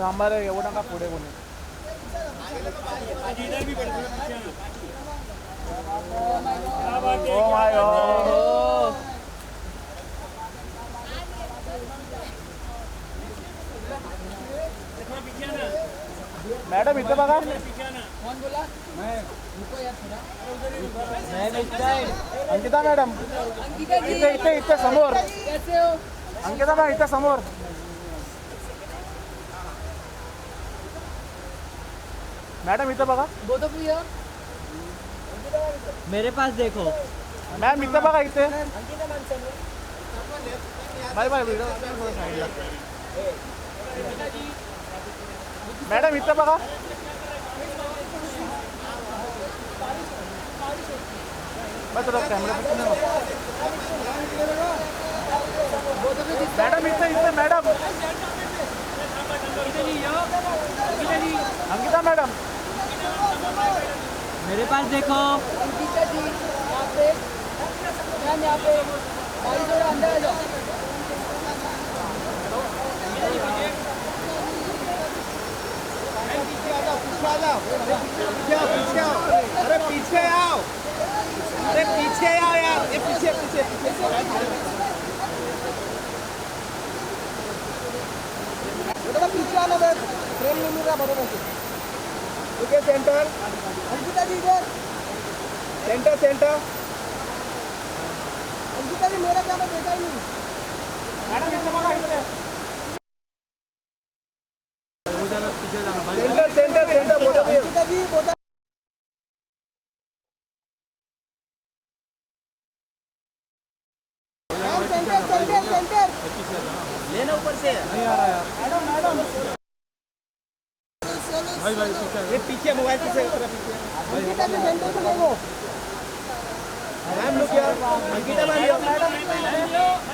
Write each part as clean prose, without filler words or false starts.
थांबा रे एवढं नका पुढे कोणी ओ माय गॉड मैडम इथं बघा कौन बोला मैं रुको यार थोड़ा अंकिता मैडम अंकिता जी इथे इथे इथे समोर कैसे हो अंकिता मॅडम इथे समोर मैडम इथं बघा बोथ ऑफ यू मेरे पास देखो मॅम इथं बघा इथे बाय बाय व्हिडिओ मैडम इथं बघा बस कॅमेरा मैडम इथे इथे मैडम अंकिता मैडम मेरे पास देखो अंकिता जी यहाँ पे मैम यहाँ पे भाई थोड़ा अंदर आ जाओ अरे पीछे आओ अरे पीछे आओ यार ये पीछे पीछे बेटा पीछे आना बस फ्रेम नहीं मिल रहा बरोबर से ठीक है सेंटर अंकिता जी इधर सेंटर सेंटर अंकिता जी मेरा क्या मैं देखा ही नहीं मैडम इधर बघा इधर सेंटर सेंटर सेंटर बोलो अंकिता जी बोला सेंटर सेंटर सेंटर लेना ऊपर से नहीं आ रहा यार मैडम मैडम भाई भाई ये पीछे मोबाइल पीछे अंकिता जी सेंटर से देखो मैम लुक यार अंकिता मैम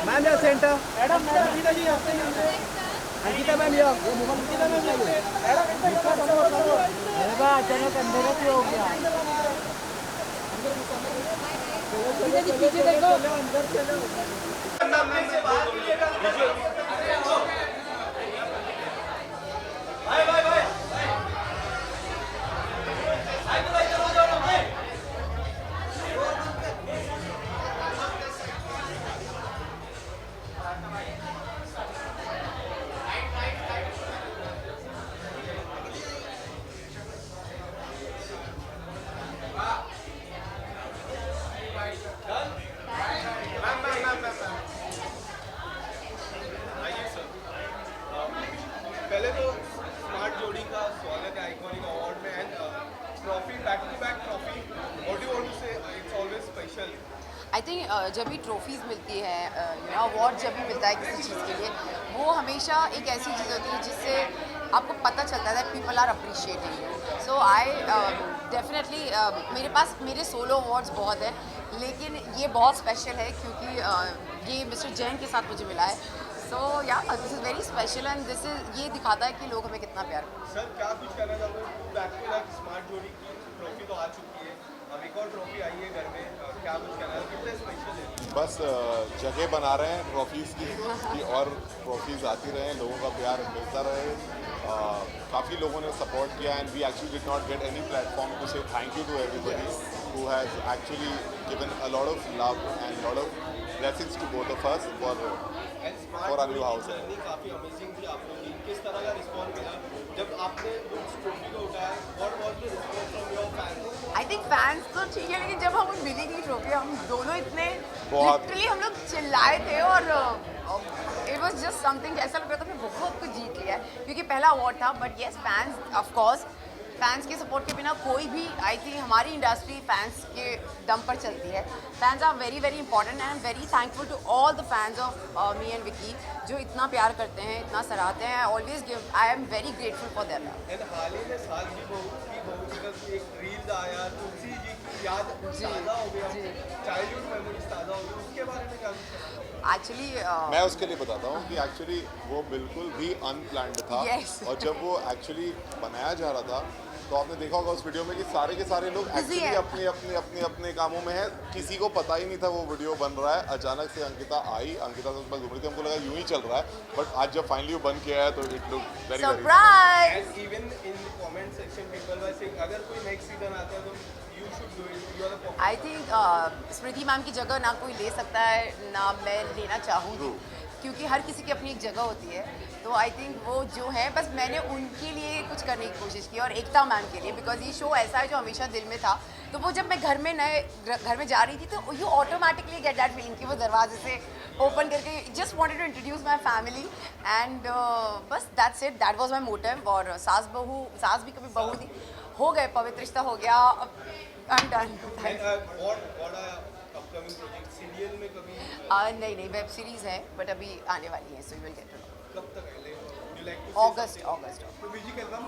मैम यार सेंटर मैडम मैडम अंकिता जी अंकिता मैम यार अंकिता मैम अरे बा अचानक अंधेरा क्यों हो गया अंकिता जी पीछे देखो पहले तो स्मार्ट जोड़ी का स्वागत है आइकॉनिक अवार्ड में and trophy back to back trophy what do want to say it's always special I think जब भी ट्रॉफीज़ मिलती है अवार्ड जब भी मिलता है किसी चीज़ के लिए वो हमेशा एक ऐसी चीज़ होती है जिससे आपको पता चलता है people are appreciating so I definitely मेरे पास मेरे सोलो अवार्ड्स बहुत हैं लेकिन ये बहुत स्पेशल है क्योंकि ये मिस्टर जैन के साथ मुझे मिला है सो या this is very special and this is ये दिखाता है कि लोग हमें कितना प्यार करते हैं। सर क्या कुछ कहना चाहोगे बैक टू बैक स्मार्ट जोड़ी की ट्रॉफी तो आ चुकी है अब एक और ट्रॉफी आई है घर में क्या कुछ कहना है कितने स्पेशल है बस जगह बना रहे हैं ट्रॉफीज़ की और ट्रॉफीज़ आती रहे लोगों का प्यार मिलता रहे काफ़ी लोगों ने सपोर्ट किया and we actually did not get any platform to say thank you to everybody who has actually given a lot of love and lot of blessings to both of us for our new house. काफ़ी amazing थी आप लोग की किस तरह का response मिला जब आपने उस ट्रॉफी को उठाया what was the response from your fans I think fans तो ठीक है लेकिन जब हमें मिली थी ट्रॉफी हम दोनों इतने बहुत। लिटरली हम लोग चिल्लाए थे और इट वाज जस्ट समथिंग ऐसा लग रहा था कि बहुत कुछ जीत लिया है क्योंकि पहला अवार्ड था but yes fans of course fans के सपोर्ट के बिना कोई भी आई थिंक हमारी इंडस्ट्री फैंस के दम पर चलती है fans are very very important and I am very thankful to all the fans of me and Vicky जो इतना प्यार करते हैं इतना सराहते हैं I always give I am very grateful for their love and हाल ही में साल की बहू का एक रील्स आया तुलसी जी की याद ताज़ा हो गया चाइल्डहुड मेमोरीज ताज़ा हो गई उसके बारे में क्या एक्चुअली मैं उसके लिए बताता हूँ कि एक्चुअली वो बिल्कुल भी अनप्लान्ड था Yes. और जब वो एक्चुअली बनाया जा रहा था तो आपने देखा होगा उस वीडियो में कि सारे के सारे लोग Busy एक्चुअली हैं। अपने अपने अपने अपने कामों में हैं, किसी को पता ही नहीं था वो वीडियो बन रहा है। अचानक से अंकिता आई, अंकिता से उसके बाद घूम रही थी, हमको लगा यूं ही चल रहा है, बट आज जब फाइनली वो बन के आया तो it look very surprise. And even in the comment section, people were saying, अगर कोई next season आता है तो you should do it. You are the perfect. I think Smriti ma'am की जगह ना कोई ले सकता है ना मैं लेना चाहूँगी, क्योंकि हर किसी की अपनी एक जगह होती है। तो आई थिंक वो जो है, बस मैंने उनके लिए कुछ करने की कोशिश की और एकता मैम के लिए, बिकॉज ये शो ऐसा है जो हमेशा दिल में था। तो वो जब मैं घर में जा रही थी तो you automatically get that feeling कि वो दरवाजे से ओपन करके just wanted to introduce my family and बस that's it, that was my motive. और सास भी कभी बहू थी, हो गए, पवित्र रिश्ता हो गया, I am done. And what are upcoming projects? Serial में कभी नहीं वेब सीरीज है, बट अभी आने वाली है, so you will get to know. कब तक है? You like to say August something? तो म्यूजिक एल्बम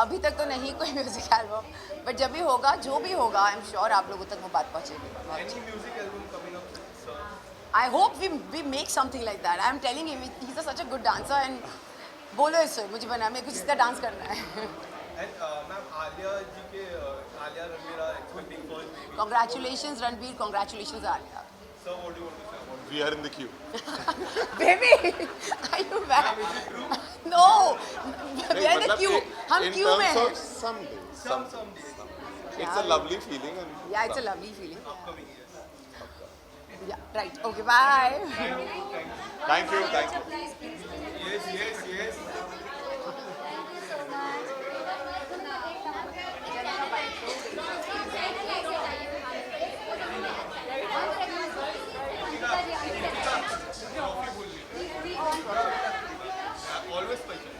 अभी तक तो नहीं कोई म्यूजिक एल्बम, बट जब भी होगा, जो भी होगा, आई एम श्योर आप लोगों तक वो बात पहुंचेगी। any music album coming up? So, I hope we make something like that. I'm telling him he's such a good dancer and बोलो इससे मुझे बना, मेरे कुछ इतना डांस करना है। and मैम आलिया जी के Alia Ranveer are expecting first baby. Congratulations Ranveer, congratulations Alia. So what do you want to say about it? We are in the queue. Baby, are you mad? No, we are in the queue. हम in queue में terms हैं। of someday. Some days. It's a lovely feeling and Yeah, it's a lovely feeling. Upcoming years. Yeah, right. Okay, bye. thank you. Yes. Always special.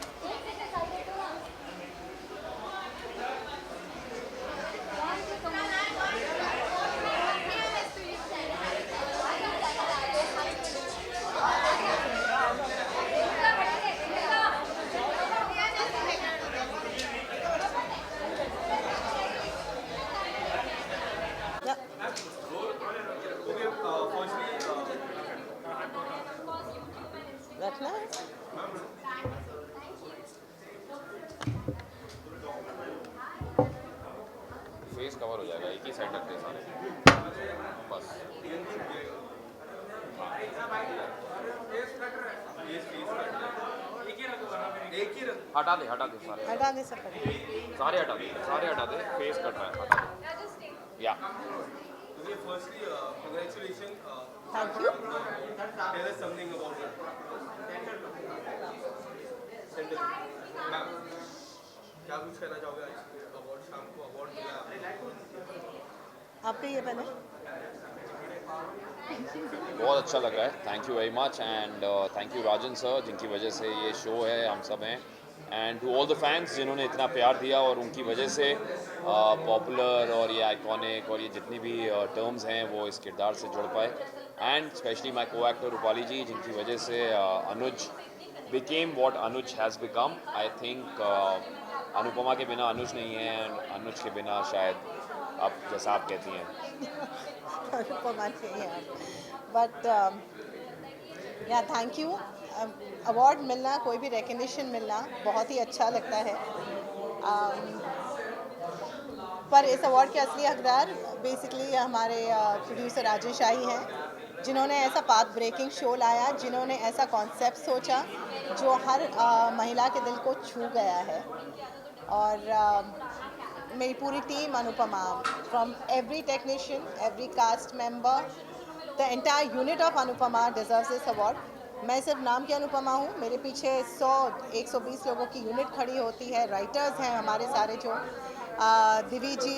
Okay, firstly, रखना है। Face cover हो जाएगा, एक ही side रखते हैं सारे, बस। एक ही रख हटा दे सारे, हटा दे सब। सारे हटा दे, फेस कट रहा है, हटा दे। या Okay, firstly, congratulations. Thank you. Tell us something about it. Send it. Ma'am, क्या कुछ कहना चाहोगे आज अवार्ड, शाम को अवार्ड मिला? आपके ये पहले बहुत अच्छा लग रहा है, thank you very much and thank you Rajan sir, जिनकी वजह से ये शो है, हम सब हैं। And to all the fans जिन्होंने इतना प्यार दिया और उनकी वजह से पॉपुलर और ये आइकॉनिक और ये जितनी भी टर्म्स हैं वो इस किरदार से जुड़ पाए। एंड स्पेशली माई को एक्टर रूपाली जी, जिनकी वजह से अनुज became what Anuj has become. I think Anupama के बिना अनुज नहीं है, and अनुज के बिना शायद आप जैसा आप कहती हैं। अनुपमा चाहिए आप, बट या थैंक यू। अवार्ड मिलना, कोई भी रिकग्निशन मिलना बहुत ही अच्छा लगता है। पर इस अवार्ड के असली हकदार बेसिकली हमारे प्रोड्यूसर राजेश शाही हैं, जिन्होंने ऐसा पाथ ब्रेकिंग शो लाया, जिन्होंने ऐसा कॉन्सेप्ट सोचा जो हर महिला के दिल को छू गया है। और मेरी पूरी team Anupamaa, from every technician, every cast member, the entire unit of Anupamaa deserves this award. मैं सिर्फ नाम की अनुपमा हूँ, मेरे पीछे 100-120 लोगों की यूनिट खड़ी होती है। राइटर्स हैं हमारे सारे, जो दिवी जी,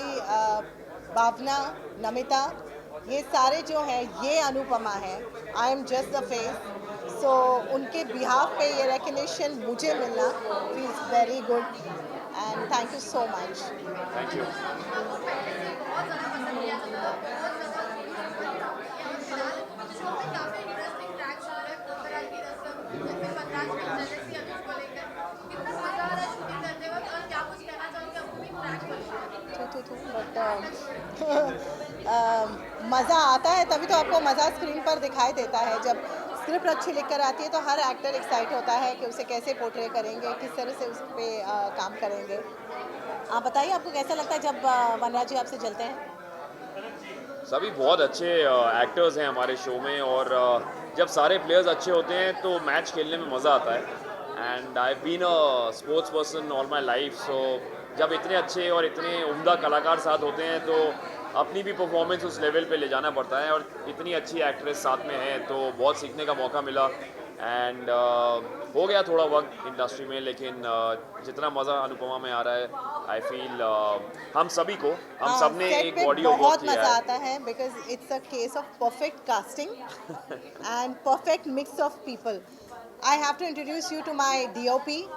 भावना, नमिता, ये सारे जो हैं ये अनुपमा है। I am just the face. So उनके बिहाफ पे ये रिकग्निशन मुझे मिलना feels very good and thank you so much. Thank you. मज़ा आता है तभी तो आपको मज़ा स्क्रीन पर दिखाई देता है। जब स्क्रिप्ट अच्छी लिख कर आती है तो हर एक्टर एक्साइट होता है कि उसे कैसे पोर्ट्रे करेंगे, किस तरह से उस पर काम करेंगे। आप बताइए आपको कैसा लगता है जब वनराज जी आपसे चलते हैं? सभी बहुत अच्छे एक्टर्स हैं हमारे शो में, और जब सारे प्लेयर्स अच्छे होते हैं तो मैच खेलने में मज़ा आता है। And I been a sports person all my life, so जब इतने अच्छे और इतने उम्दा कलाकार साथ होते हैं तो अपनी भी परफॉर्मेंस उस लेवल पे ले जाना पड़ता है, और इतनी अच्छी एक्ट्रेस साथ में है तो बहुत सीखने का मौका मिला। एंड हो गया थोड़ा वक्त इंडस्ट्री में, लेकिन जितना मज़ा अनुपमा में आ रहा है, आई फील हम सभी को, हम सब ने सेट एक पे बॉडी ऑफ वर्क बहुत किया मजा है। आता है because it's a case of perfect casting and perfect mix of people. I have to introduce you to my DOP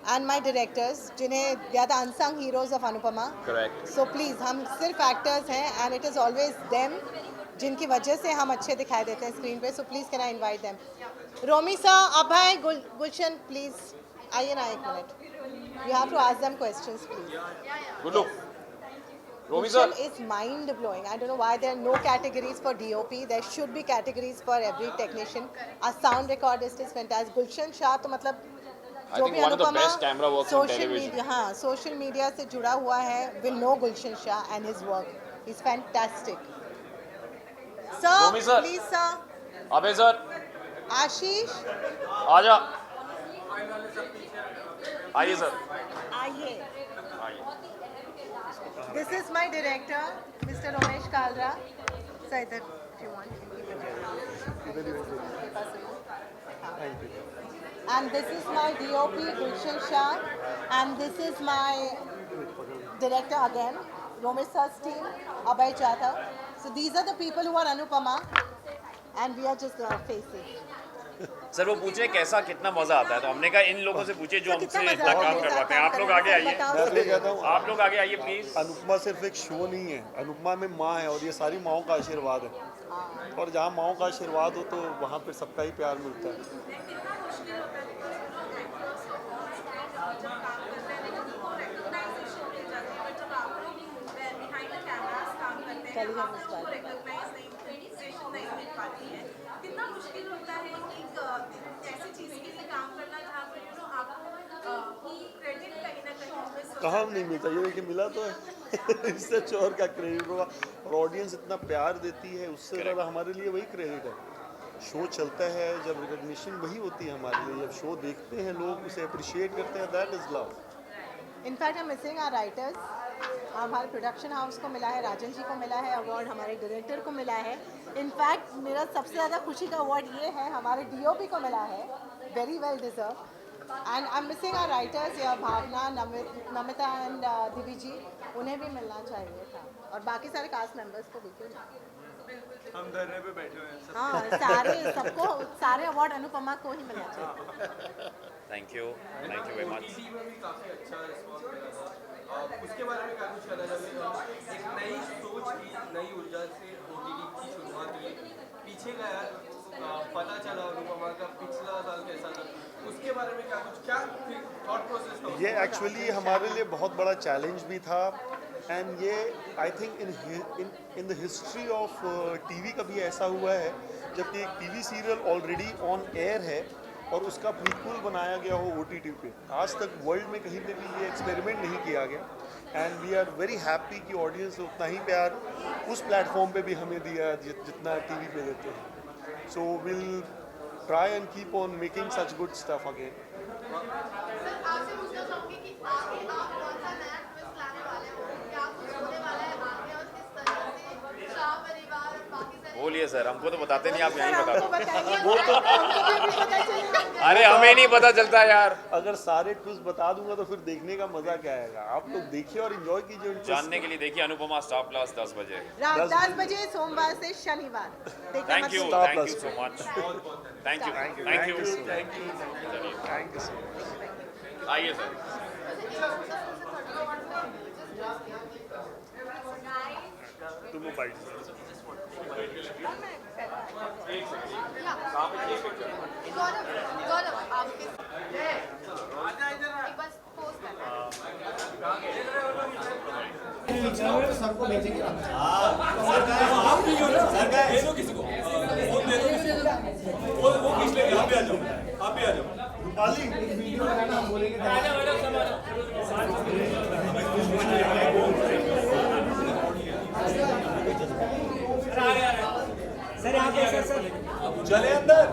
and my directors, जिन्हें they are the unsung heroes of Anupama. Correct. So please, हम सिर्फ actors हैं and it is always them जिनकी वजह से हम अच्छे दिखाई देते हैं स्क्रीन पे। So please can I invite them? Romi sir, Abhay, Gulshan, please आइए ना एक minute. You have to ask them questions please. Gullu, Romi sir. Gulshan is mind blowing. I don't know why there are no categories for DOP. There should be categories for every technician. A sound recordist is fantastic. Gulshan Shah तो मतलब I think one of the best camera works on television. Media, हाँ, social media से जुड़ा हुआ है, will know Gulshan Shah and his work. He's fantastic. Sir, Romi sir. please sir. अबे sir, आशीष, आजा। आइए सर। आइए। आइए। This is my director, Mr. Romesh Kalra. Sir, इधर if you want. And this is my DOP, Gulshan Shah. And this is my director again, Romesh sir's team, Abhay Jadhav. So these are the people who are Anupama. And we are just faces. Sir वो पूछे कैसा कितना मजा आता है, तो हमने कहा इन लोगों से पूछे जो कितना हमसे मजा इतना आता है काम मेरे साथ करवाते हैं। आप लोग काम आगे करने में? आइए, बताओ। मैं तो कहता हूँ आप लोग आगे आइए प्लीज। अनुपमा सिर्फ एक शो नहीं है, अनुपमा में माँ है और ये सारी माँओं का आशीर्वाद है, और जहाँ माँओं का आशीर्वाद हो तो वहाँ पे सबका ही प्यार मिलता है। कितना मुश्किल होता है एक ऐसी चीज के लिए काम करना जहाँ पर आपको क्रेडिट कहीं ना कहीं कहाँ नहीं मिलता, ये देखिए मिला तो है। इससे चोर का क्रेडिट होगा, और ऑडियंस इतना प्यार देती है, उससे ज़्यादा हमारे लिए वही क्रेडिट है। शो चलता है जब रिकग्निशन वही होती है हमारे लिए, जब शो देखते हैं लोग उसे अप्रिशिएट करते हैं, दैट इज़ लव। इनफैक्ट हम मिसिंग आर राइटर्स। हमारे प्रोडक्शन हाउस को मिला है, राजन जी को मिला है अवार्ड, हमारे डायरेक्टर को मिला है। इनफैक्ट मेरा सबसे ज़्यादा खुशी का अवार्ड ये है, हमारे DOP को मिला है, very well deserve. And I am missing our writers, या भावना, नमिता एंड दिव्य जी, उन्हें भी मिलना चाहिए था, और बाकी सारे कास्ट मेंबर्स को बिल्कुल। हम धरने पे बैठे हुए हैं। हाँ, सबको सारे अवार्ड अनुपमा को ही मिलना चाहिए। Thank you very much. OTT में भी काफी अच्छा रिस्पॉन्स मिला था, उसके बारे में क्या कुछ कहना चाहेंगे? एक नई सोच की, नई ऊर्जा से OTT की शुरुआत हुई, पीछे गया, पता चला अनुपमा का पिछला साल कैसा था, उसके बारे में क्या थॉट प्रोसेस था? ये एक्चुअली हमारे लिए बहुत बड़ा चैलेंज भी था, एंड ये I think in the history of TV कभी ऐसा हुआ है जबकि एक TV serial already on air है और उसका प्रीक्वल बनाया गया हो OTT पे। आज तक वर्ल्ड में कहीं पे भी ये एक्सपेरिमेंट नहीं किया गया, and we are very happy कि ऑडियंस ने उतना ही प्यार उस प्लेटफॉर्म पे भी हमें दिया जितना टीवी पे देते हैं। So will try and keep on making such good stuff again. आपसे पूछना चाहूंगी कि आगे आप कौन सा नया ट्विस्ट लाने वाले हो, क्या कुछ होने वाला है आगे, और किस तरह से शाह परिवार और बाकी सारे। बोलिए सर, हमको तो बताते नहीं, आप यहीं बता हमको दो। बताइए, हमको भी पता चलेगा। अरे हमें नहीं पता चलता यार। अगर सारे ट्विस्ट बता दूंगा तो फिर देखने का मजा क्या आएगा? आप लोग देखिए और एंजॉय कीजिए उन twist जानने के लिए देखिए अनुपमा स्टार प्लस 10 बजे। रात 10 बजे सोमवार से शनिवार। देखिए thank you Star so Plus much. Thank you thank you so much. आइए सर। तुम मोबाइल गौरव आपके बस पोस्ट करना सबको भेजेंगे रूपाली वीडियो बनाना हम बोलेंगे सर यहाँ पे सर चले अंदर।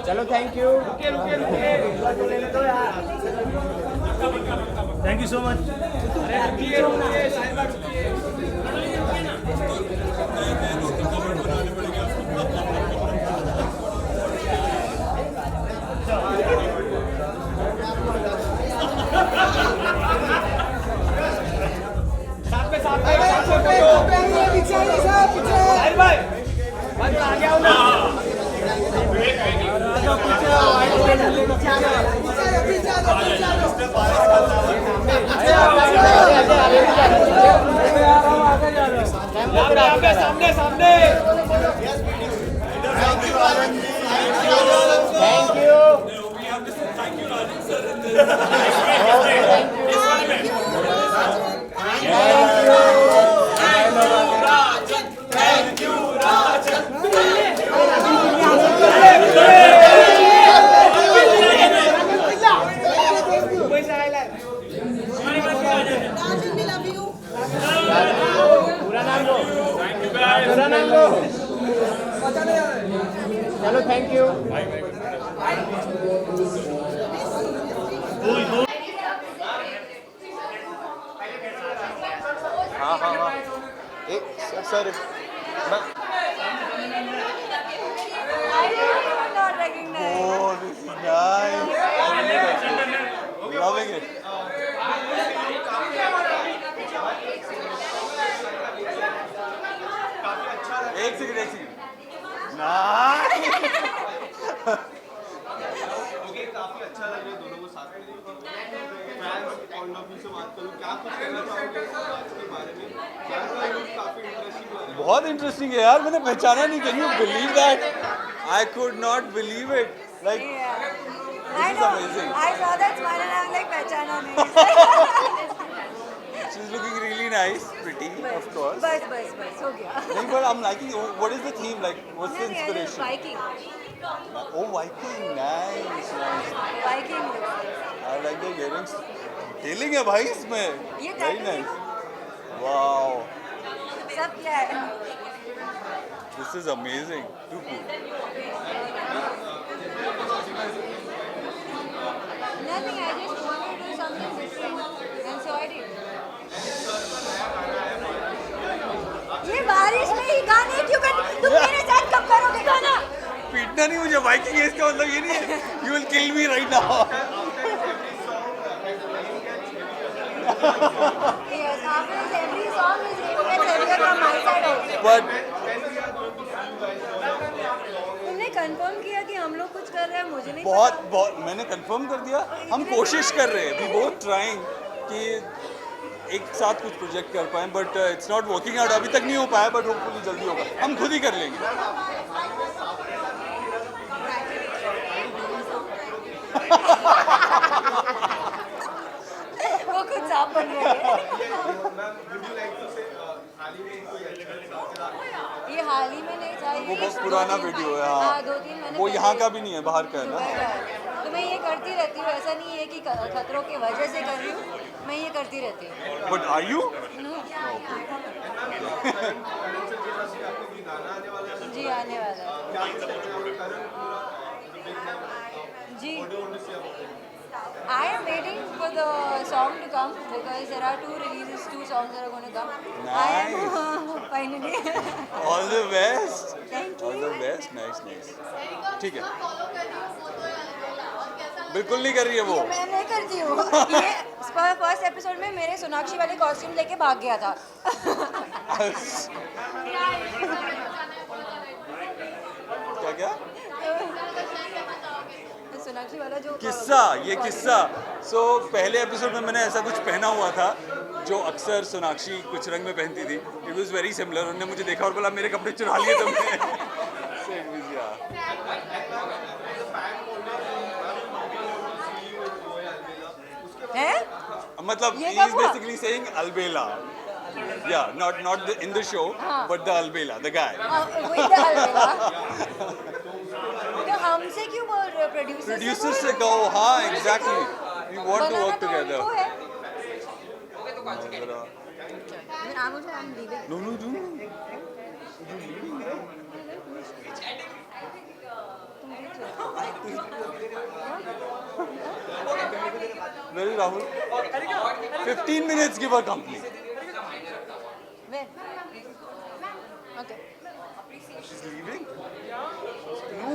चलो thank you. Thank you so much. सामने सामने। Thank you. चलो थैंक यू। हाँ हाँ हाँ सर loving it. एक सेकंड ओके काफी अच्छा लग रहा है दोनों को साथ में फैंस पॉइंट ऑफ व्यू से बात करूं क्या कुछ कहना चाहोगे आज के बारे में काफी इंटरेस्टिंग लग रहा है बहुत इंटरेस्टिंग है यार मैंने पहचाना नहीं can you believe that I could not believe it like I know. I saw that smile and I'm like, पहचाना नहीं. She's looking really nice, pretty, of course. बस हो गया. नहीं, but I'm liking. What is the theme like? What's the inspiration? Viking. Oh, Viking, nice. Viking. I like the earrings. Detailing है भाई इसमें. Very nice. Wow. सब क्या है? This is amazing. Too cool. Nothing. I just wanted to do something different, and so I did. ये बारिश में ही गाने क्यों कर? तुम मेरे साथ कब करोगे गाना? पीटना नहीं मुझे वाइकिंग है इसका मतलब ये नहीं है you will kill me right now Yes, after every song is heavier from my side also. But तुमने कंफर्म किया कि हम लोग कुछ कर रहे हैं मुझे नहीं बहुत मैंने कंफर्म कर दिया हम कोशिश कर रहे हैं वी बोथ ट्राइंग कि एक साथ कुछ प्रोजेक्ट कर पाएं but it's not working out अभी तक नहीं हो पाया बट होपफुली जल्दी होगा हम खुद ही कर लेंगे वो कुछ सांप बन रहे हैं ये हाल ही में नहीं था वो बहुत पुराना वीडियो है हाँ 2-3 महीने वो यहाँ का भी नहीं है बाहर का है ना तो मैं ये करती रहती हूँ ऐसा नहीं है कि खतरों की वजह से कर रही हूँ मैं ये करती रहती हूँ बट आर यू जी आने वाला है जी I am waiting for the song to come because there are 2 releases, 2 songs that are going to come. Nice. I am finally. All the best. Thank you. All the best. Nice. ठीक है. बिल्कुल नहीं कर रही है वो. मैं नहीं करती हूँ. ये फर्स्ट एपिसोड में मेरे सोनाक्षी वाले कॉस्ट्यूम लेके भाग गया था. क्या? सोनाक्षी वाला जो किस्सा ये किस्सा पहले एपिसोड में मैंने ऐसा कुछ पहना हुआ था जो अक्सर सोनाक्षी कुछ रंग में पहनती थी. It was very similar. उन्होंने मुझे देखा और बोला मेरे कपड़े चुरा लिए तुमने. मतलब he is basically saying Albela. Yeah, not in the show, but the Albela, the guy. वही तो अलबेला. तो हमसे क्यों बोल रहे हो प्रोड्यूसर से कहो. हाँ, exactly. We want to work together. No. Well, Rahul, 15 minutes give her company. When? Okay. She's leaving? No.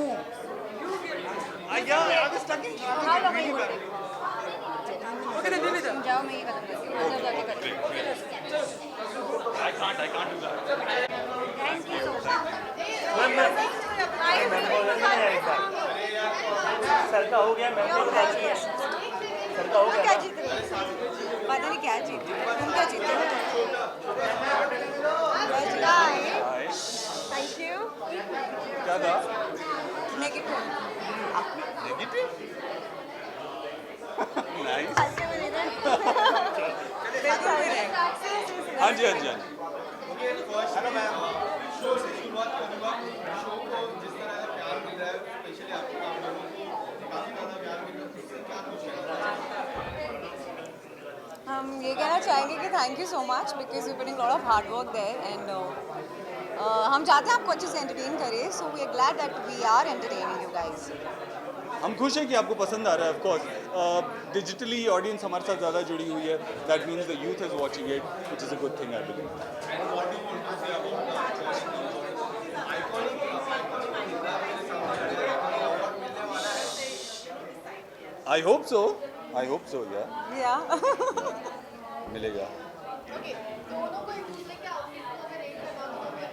Yeah, I was talking. How long are you holding? Okay, then leave it. जाओ मैं ये खत्म करती हूँ. अंदर जाके करती हूँ. I can't do that. Thank you so much. Sir का हो गया. मैं सर का हो गया. क्या जीते? पता नहीं क्या जीते. तुम क्या जीते? Thank you. क्या था? Negative. Negative? Nice. हाँ जी. हेलो मैम, शो से शुरुआत करूँगा. शो को जिस तरह से प्यार मिल रहा है, स्पेशली आपको आप लोगों को काफ़ी ज़्यादा प्यार मिल रहा है. इससे क्या कुछ कहना चाहेंगे? हम ये कहना चाहेंगे कि thank you so much because you putting lot of hard work there and हम चाहते हैं आपको अच्छे से एंटरटेन करें. So we are glad that we are entertaining you guys. हम खुश हैं कि आपको पसंद आ रहा है. ऑफ कोर्स डिजिटली ऑडियंस हमारे साथ ज़्यादा जुड़ी हुई है. That means the youth is watching it, which is a good thing I believe. I hope so. Yeah. मिलेगा. दोनों को एक दूसरे के आउटफिट को अगर रेट करना हो तो कितना rate?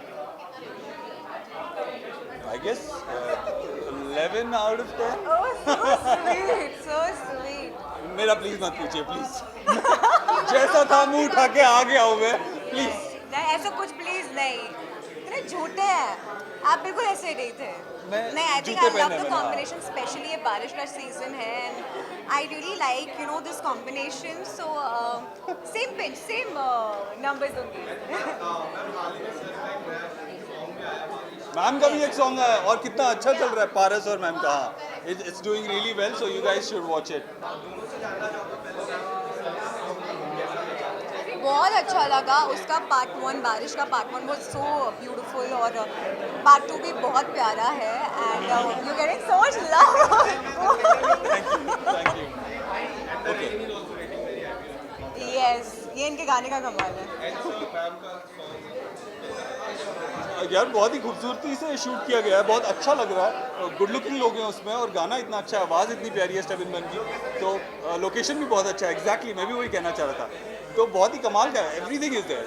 I guess 11 out of 10. Oh, so sweet, so sweet. मेरा प्लीज मत पूछिए प्लीज. जैसा था मुंह उठा के आ गया हूँ मैं. प्लीज. नहीं ऐसा कुछ प्लीज नहीं. इतने झूठे हैं आप. बिल्कुल ऐसे नहीं थे. नहीं, I think I love the combination, especially ये बारिश का season है and I really like this combination. So same pinch, same numbers होंगे. मैम का भी एक सॉन्ग है और कितना अच्छा चल रहा है. पारस और मैम का. It's doing really well, so you guys should watch it. बहुत अच्छा लगा उसका पार्ट 1. बारिश का पार्ट 1 वाज सो ब्यूटीफुल और पार्ट 2 भी बहुत प्यारा है and you getting so much love. Thank you. Okay. Yes, ये इनके गाने का कमाल है. यार बहुत ही खूबसूरती से शूट किया गया है. बहुत अच्छा लग रहा है. गुड लुकिंग लोग हैं उसमें और गाना इतना अच्छा है. आवाज़ इतनी प्यारी है स्टेबिन बन की. तो लोकेशन भी बहुत अच्छा है. एग्जैक्टली मैं भी वही कहना चाह रहा था. तो बहुत ही कमाल का है. Everything is there.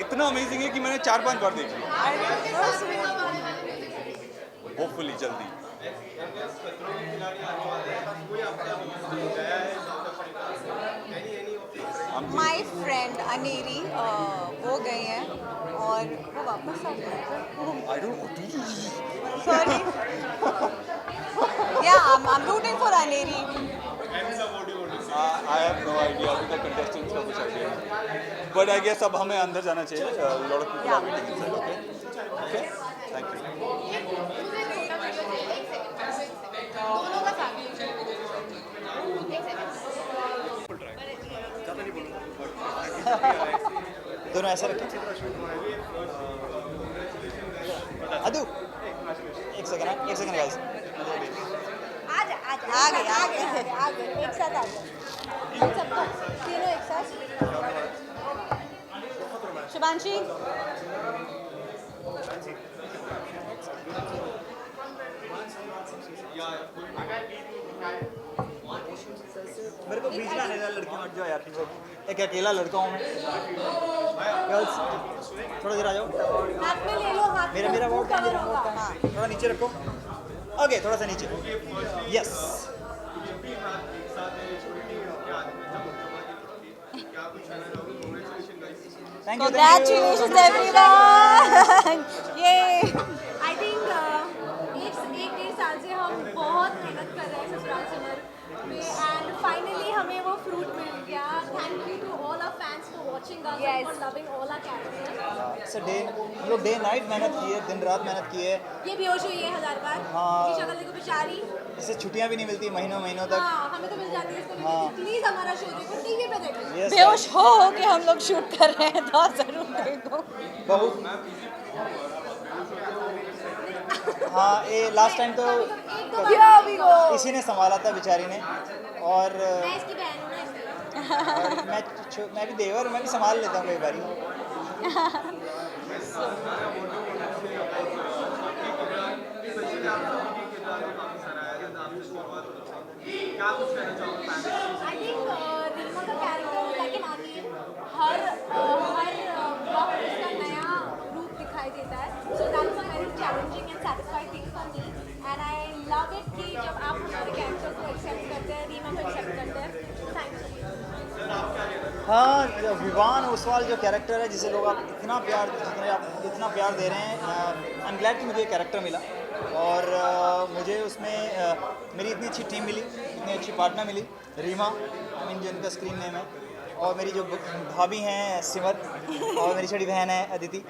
इतना अमेजिंग है कि मैंने 4-5 बार देख लिया. होपफुली जल्दी. माई फ्रेंड अनेरी वो गए हैं और वो वापस आ गए. सॉरी. या आई am rooting for Aneri. I have no idea. अभी तक contestants का कुछ idea नहीं. But I guess अब हमें अंदर जाना चाहिए. A lot of people are waiting inside. Okay. Thank you. दोनों का साथ. दोनों ऐसा रखें. अदू एक सेकंड गाइस. आ गए एक साथ आ गए. सबको तीनों एक साथ. शुभांशी. मेरे को बीच में आने वाला लड़की मत जाओ यार. एक अकेला लड़का हूँ मैं. गर्ल्स थोड़ा देर आ जाओ. हाथ में ले लो. हाथ मेरा वोट का. थोड़ा नीचे रखो. ओके थोड़ा सा नीचे yes thank you Congratulations everyone! Yay! I think एक डेढ़ साल से हम बहुत मेहनत कर रहे हैं ससुराल सिमर में एंड फाइनली हमें वो फ्रूट मिल गया. Thank you to all our fans for watching us and for loving all our characters. हम लोग डे नाइट मेहनत की है, दिन रात मेहनत की है. ये बेहोश हुई है 1000 बार. हाँ. इसकी शक्ल देखो बेचारी. इससे छुट्टियां भी नहीं मिलती महीनों महीनों तक. हाँ हमें तो मिल जाती है. इसको प्लीज हमारा शो देखो, टीवी पे देखो. Yes, बेहोश हो के हम लोग शूट कर रहे हैं तो जरूर देखो. बहुत हाँ ये लास्ट टाइम तो इसी ने संभाला था बेचारी ने. और मैं इसकी बहन हूँ ना इसलिए. मैं भी देवर हूँ, मैं भी संभाल लेता हूँ कई बारी. आई थिंक रीमा का कैरेक्टर लाइक एन ऑनियन. हर वक्त उसका नया रूप दिखाई देता है. So that is a very challenging and satisfied thing for me and I love it कि जब आप हमारे कैरेक्टर को एक्सेप्ट करते हैं, रीमा को एक्सेप्ट करते हैं. Thank you. हाँ विवान ओसवाल जो कैरेक्टर है जिसे लोग आप इतना प्यार दे रहे हैं. आई एम ग्लैड कि मुझे कैरेक्टर मिला और मुझे उसमें मेरी इतनी अच्छी टीम मिली, इतनी अच्छी पार्टनर मिली. रीमा आई मीन जिनका स्क्रीन नेम है, और मेरी जो भाभी हैं सिमर, और मेरी छोटी बहन है अदिति.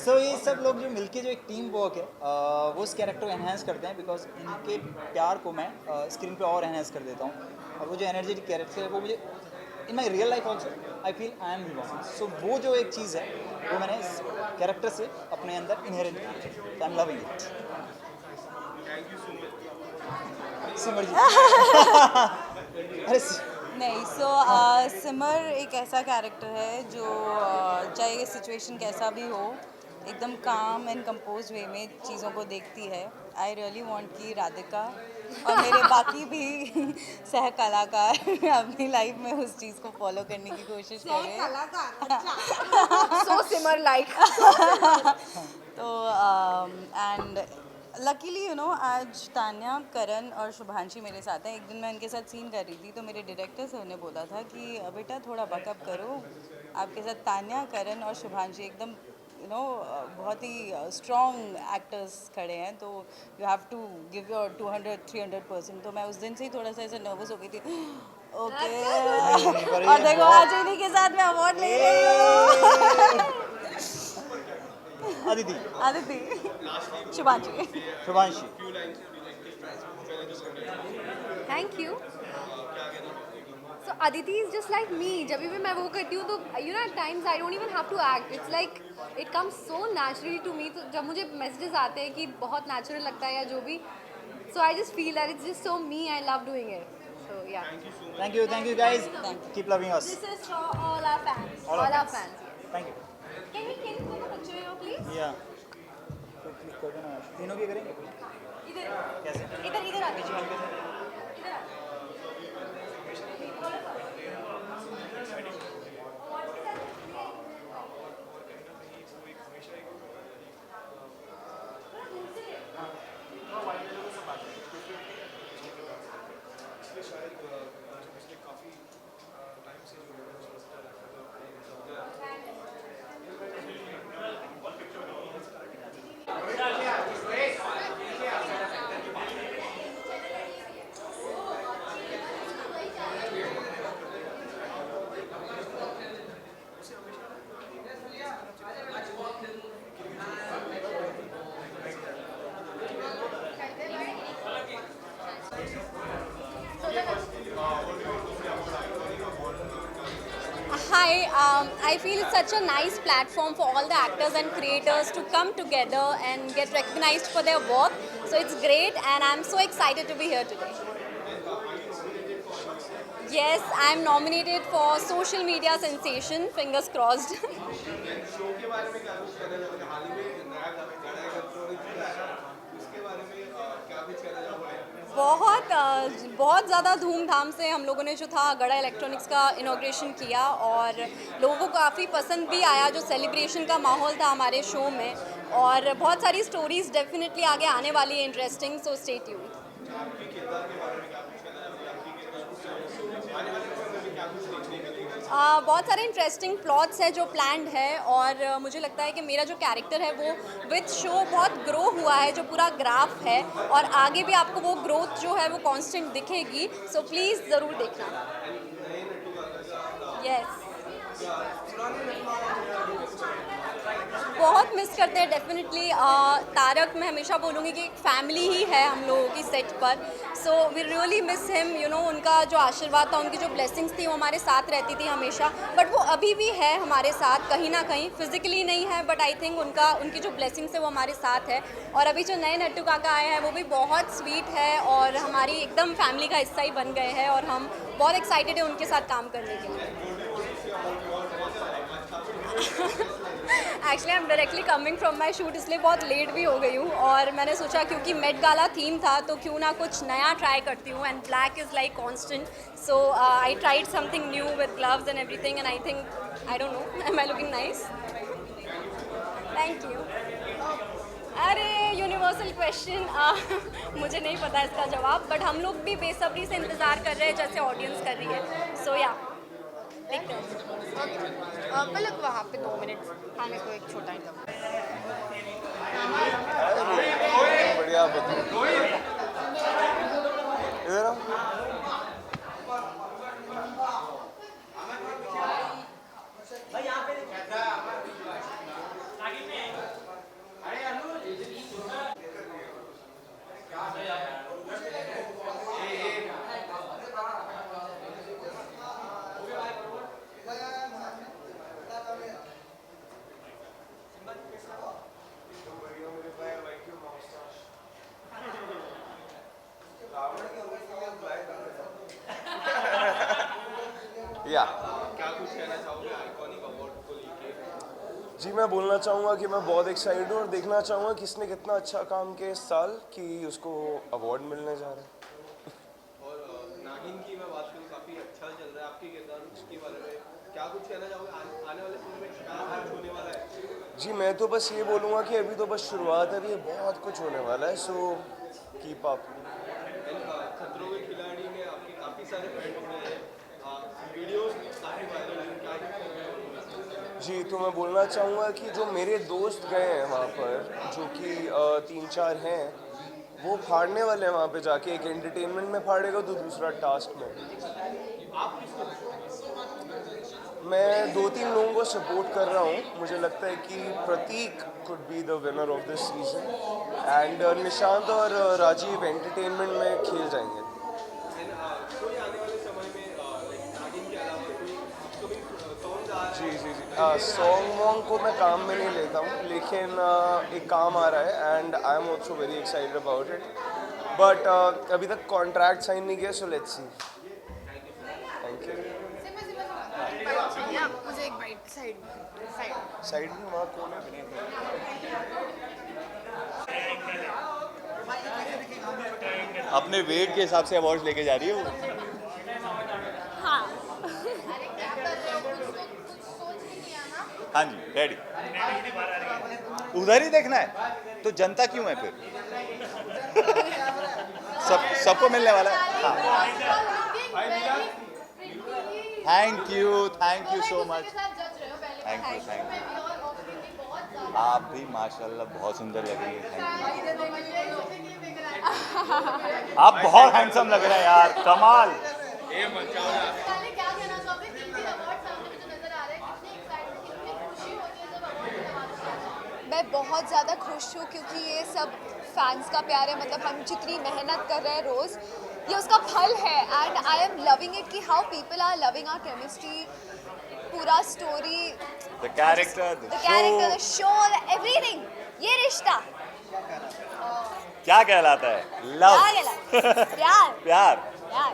सो ये सब लोग जो मिलके जो एक टीम वर्क है वो उस कैरेक्टर को एनहांस करते हैं. बिकॉज इनके प्यार को मैं स्क्रीन पे और एनहांस कर देता हूँ. और वो जो एनर्जेटिक कैरेक्टर है वो मुझे in my real life also I feel I am Vivaan. So वो जो एक चीज़ है वो मैंने इस कैरेक्टर से अपने अंदर इनहेरेंट की है. I am loving it. Simar ji अरे नहीं सो सिमर एक ऐसा कैरेक्टर है जो चाहे ये सिचुएशन कैसा भी हो एकदम काम एंड कंपोज वे में चीज़ों को देखती है. आई रियली वांट कि राधिका और मेरे बाकी भी सह कलाकार अपनी लाइफ में उस चीज़ को फॉलो करने की कोशिश करें. So Simar like. तो एंड लकीली यू नो आज तान्या, करण और शुभांशी मेरे साथ हैं. एक दिन मैं उनके साथ सीन कर रही थी तो मेरे डायरेक्टर सर ने बोला था कि बेटा थोड़ा बैकअप करो, आपके साथ तान्या, करण और शुभांशी एकदम यू नो बहुत ही स्ट्रॉन्ग एक्टर्स खड़े हैं, तो you have to give your 200-300%. तो मैं उस दिन से ही थोड़ा सा ऐसे नर्वस हो गई थी. ओके और देखो आज इन्हीं के साथ मैं अवार्ड ले रही हूँ. Aditi Shubhanshi thank you. So Aditi is just like me. जब भी मैं वो करती हूँ तो you know at times I don't even have to act. It's like it comes so naturally to me. तो जब मुझे मैसेजेस आते हैं कि बहुत नेचुरल लगता है या जो भी, so I just feel that it's just so me. I love doing it. So yeah thank you guys. Keep loving us. This is for all our fans. All our fans. Thank you. Can we take a picture please? या तीनों की करेंगे इधर कैसे? इधर आके Hi, I feel it's such a nice platform for all the actors and creators to come together and get recognized for their work. So it's great and I'm so excited to be here today. Yes, I'm nominated for Social Media Sensation, fingers crossed. बहुत ज़्यादा धूमधाम से हम लोगों ने जो था गड़ा इलेक्ट्रॉनिक्स का इनॉग्रेशन किया और लोगों को काफ़ी पसंद भी आया। जो सेलिब्रेशन का माहौल था हमारे शो में, और बहुत सारी स्टोरीज डेफिनेटली आगे आने वाली है इंटरेस्टिंग, सो स्टे ट्यून्ड। बहुत सारे इंटरेस्टिंग प्लॉट्स हैं जो प्लान्ड है, और मुझे लगता है कि मेरा जो कैरेक्टर है वो विद शो बहुत ग्रो हुआ है, जो पूरा ग्राफ है, और आगे भी आपको वो ग्रोथ जो है वो कांस्टेंट दिखेगी, सो प्लीज़ ज़रूर देखना। यस, बहुत मिस करते हैं डेफिनेटली। तारक, मैं हमेशा बोलूँगी कि एक फैमिली ही है हम लोगों की सेट पर, so we really miss him. You know, उनका जो आशीर्वाद था, उनकी जो ब्लेसिंग्स थी वो हमारे साथ रहती थी हमेशा, बट वो अभी भी है हमारे साथ कहीं ना कहीं, फिजिकली नहीं है बट आई थिंक उनकी जो ब्लेसिंग्स है वो हमारे साथ है। और अभी जो नए नट्टू काका आए हैं वो भी बहुत स्वीट है और हमारी एकदम फैमिली का हिस्सा ही बन गए हैं, और हम बहुत एक्साइटेड हैं उनके साथ काम करने के लिए। Actually I am directly coming from my shoot, इसलिए बहुत लेट भी हो गई हूँ, और मैंने सोचा क्योंकि मेट गाला थीम था तो क्यों ना कुछ नया ट्राई करती हूँ, and black is like constant, so I tried something new with gloves and everything, and I think, I don't know, am I looking nice? Thank you. अरे यूनिवर्सल क्वेश्चन, मुझे नहीं पता इसका जवाब, बट हम लोग भी बेसब्री से इंतज़ार कर रहे हैं जैसे ऑडियंस कर रही है, सो या देखते हैं। पलक वहाँ पे 2 मिनट, हाँ मेरे को एक छोटा इंटरव्यू। बढ़िया, इधर आओ। क्या कुछ कहना चाहोगे आइकॉनिक अवार्ड को लेके? जी, मैं बोलना चाहूँगा कि मैं बहुत एक्साइटेड हूँ और देखना चाहूँगा किसने कितना अच्छा काम किया इस साल कि उसको अवार्ड मिलने जा रहा है। और नागिन की मैं बात करूँ, काफ़ी अच्छा चल रहा है आपके किरदार उसके बारे में, क्या कुछ कहना चाहोगे? आने वाले समय में क्या कुछ होने वाला है? जी, मैं तो बस ये बोलूँगा कि अभी तो बस शुरुआत है, अभी बहुत कुछ होने वाला है, सो कीप अप। खतरों के खिलाड़ी में आपके काफ़ी सारे फ्रेंड हुए हैं, वीडियोस काफ़ी वायरल हैं, क्या जी, तो मैं बोलना चाहूँगा कि जो मेरे दोस्त गए हैं वहाँ पर, जो कि 3-4 हैं, वो फाड़ने वाले हैं वहाँ पे जाके, एक एंटरटेनमेंट में फाड़ेगा तो दूसरा टास्क में। मैं 2-3 लोगों को सपोर्ट कर रहा हूँ, मुझे लगता है कि Prateek could be the winner of this season, and Nishant और राजीव एंटरटेनमेंट में खेल जाएंगे। जी, सॉन्ग वॉन्ग को मैं काम में नहीं लेता हूँ, लेकिन एक काम आ रहा है and I am also very excited about it, but अभी तक कॉन्ट्रैक्ट साइन नहीं किया, सो लेट्स सी। Thank you. मुझे एक बाइट साइड में वहाँ कौन है? अपने वेट के हिसाब से अवार्ड लेके जा रही है वो। हाँ, हाँ जी, रेडी। उधर ही देखना है तो जनता क्यों है फिर? सबको मिलने वाला है। हाँ, thank you so much. Thank you. आप भी माशाल्लाह बहुत सुंदर लग रही है। Thank you. आप बहुत हैंडसम लग रहे हैं यार, कमाल। मैं बहुत ज़्यादा खुश हूँ क्योंकि ये सब फैंस का प्यार है, मतलब हम जितनी मेहनत कर रहे हैं रोज़, ये उसका फल है, and I am loving it कि how people are loving our chemistry, पूरा story, the character, the show, everything, ये रिश्ता क्या कहलाता है? लव। प्यार प्यार। प्यार।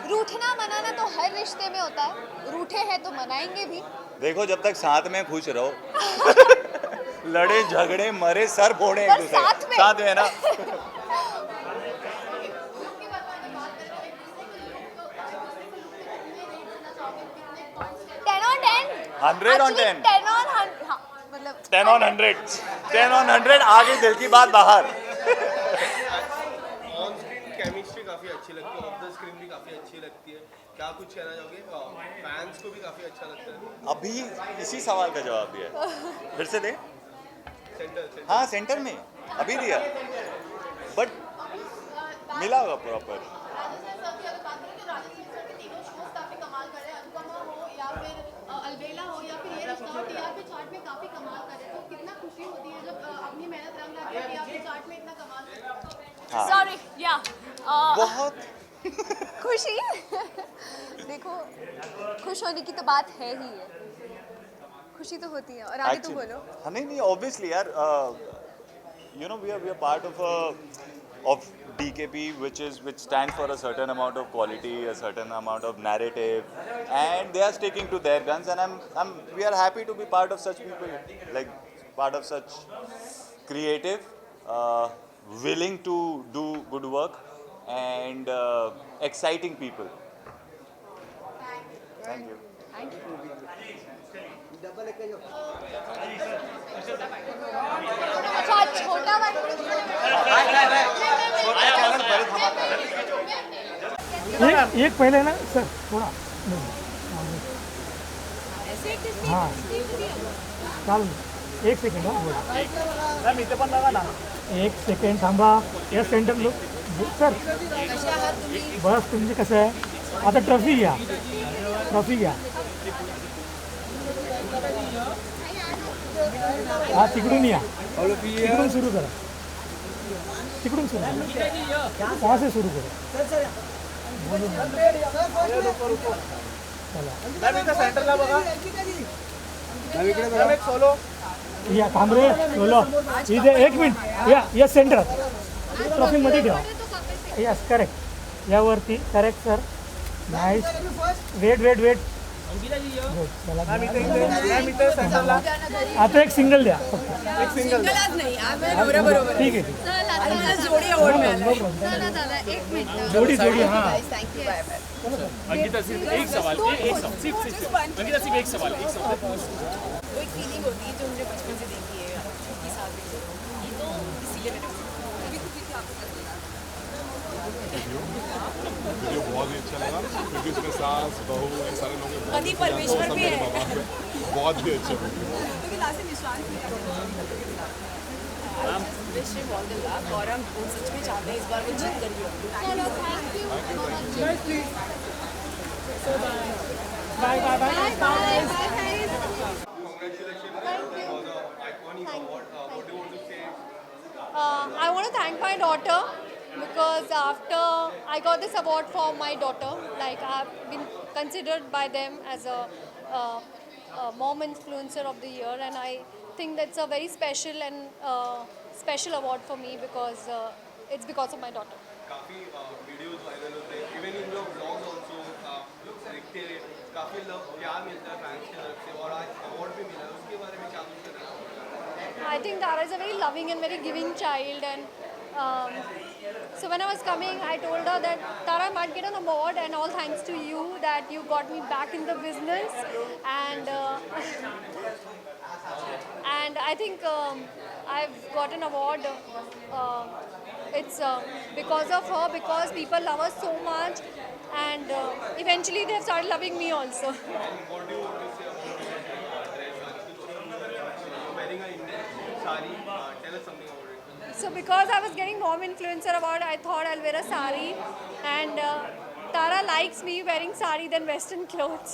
रूठ रूठना मनाना तो हर रिश्ते में होता है, रूठे हैं तो मनाएंगे भी। देखो जब तक साथ में खुश रहो लड़े झगड़े मरे सर फोड़े पर एक दूसरे साथ में। साथ में ना। 10 on 10 100 on 10 10 on 100 हाँ, मतलब 10 on 100 10 on 100 आगे दिल की बात बाहर। ऑन स्क्रीन केमिस्ट्री काफ़ी अच्छी लगती है, ऑफ द स्क्रीन भी काफ़ी अच्छी लगती है। क्या कुछ कहना चाहोगे? फैंस को भी काफ़ी अच्छा लगता है। अभी इसी सवाल का जवाब दिया फिर से दे। सेंटर हाँ सेंटर में अभी दिया बट मिला होगा प्रॉपर। हाँ सॉरी या बहुत खुशी देखो, खुश होने की तो बात है ही है, खुशी तो होती है। और आगे तो बोलो। हाँ नहीं ऑब्वियसली यार you know we are part of DKP which stands for a certain amount of quality, a certain amount of narrative, and they are sticking to their guns, and we are happy to be part of such people, like part of such creative, willing to do good work and exciting people. Thank you. अच्छा छोटा वाला एक पहले ना sir थोड़ा हाँ चालू एक सेकंड मॅम इथे पण बघा ना एक सेकंड थांबा या सेंटर लोक सर बस तुमचे कसं आहे आता ट्रॉफी घ्या हा तिकडून या तिकडून सुरू करा वहाँ से शुरू करो सेंटरला बघा या थांबरे बोलो इथे एक मिनिट या सेंटर ट्रॉफी मध्ये ठेवा यस करेक्ट यावरती करेक्ट सर नाईस वेट आता एक सिंगल द्या एक सिंगल ठीक आहे जोडी हाँ अंकिता सिर्फ एक सवाल सिर्फ अंकिता सिर्फ एक सवाल वो एक फीलिंग होती है जो हमने बचपन से देखी है के साथ भी ये तो इसीलिए मैंने वीडियो बहुत ही अच्छा लगा क्योंकि उसमें सास बहू ये सारे लोग पति परमेश्वर भी है बहुत ही अच्छा wish him all the luck और हम सच में चाहते हैं इस बार वो जीत कर bye I want to thank my daughter because after I got this award for my daughter, like I've been considered by them as a mom influencer of the year, and I think that's a very special and special award for me because it's because of my daughter. काफ़ी videos viral होते हैं, even in your blogs also देखते हैं, काफ़ी प्यार मिलता है fans की तरफ से और आज अवार्ड भी मिला है, उसके बारे में क्या कुछ कहना चाहोगे? I think Tara is a very loving and very giving child, and so when I was coming, I told her that Tara, I might get an award, and all thanks to you that you got me back in the business, and and I think I've got an award. It's because of her, because people love her so much, and eventually they've started loving me also. What do you want to say about wearing a Indian sari? Tell us something about it. So because I was getting Mom Influencer Award, I thought I'll wear a sari, and Tara likes me wearing sari than Western clothes.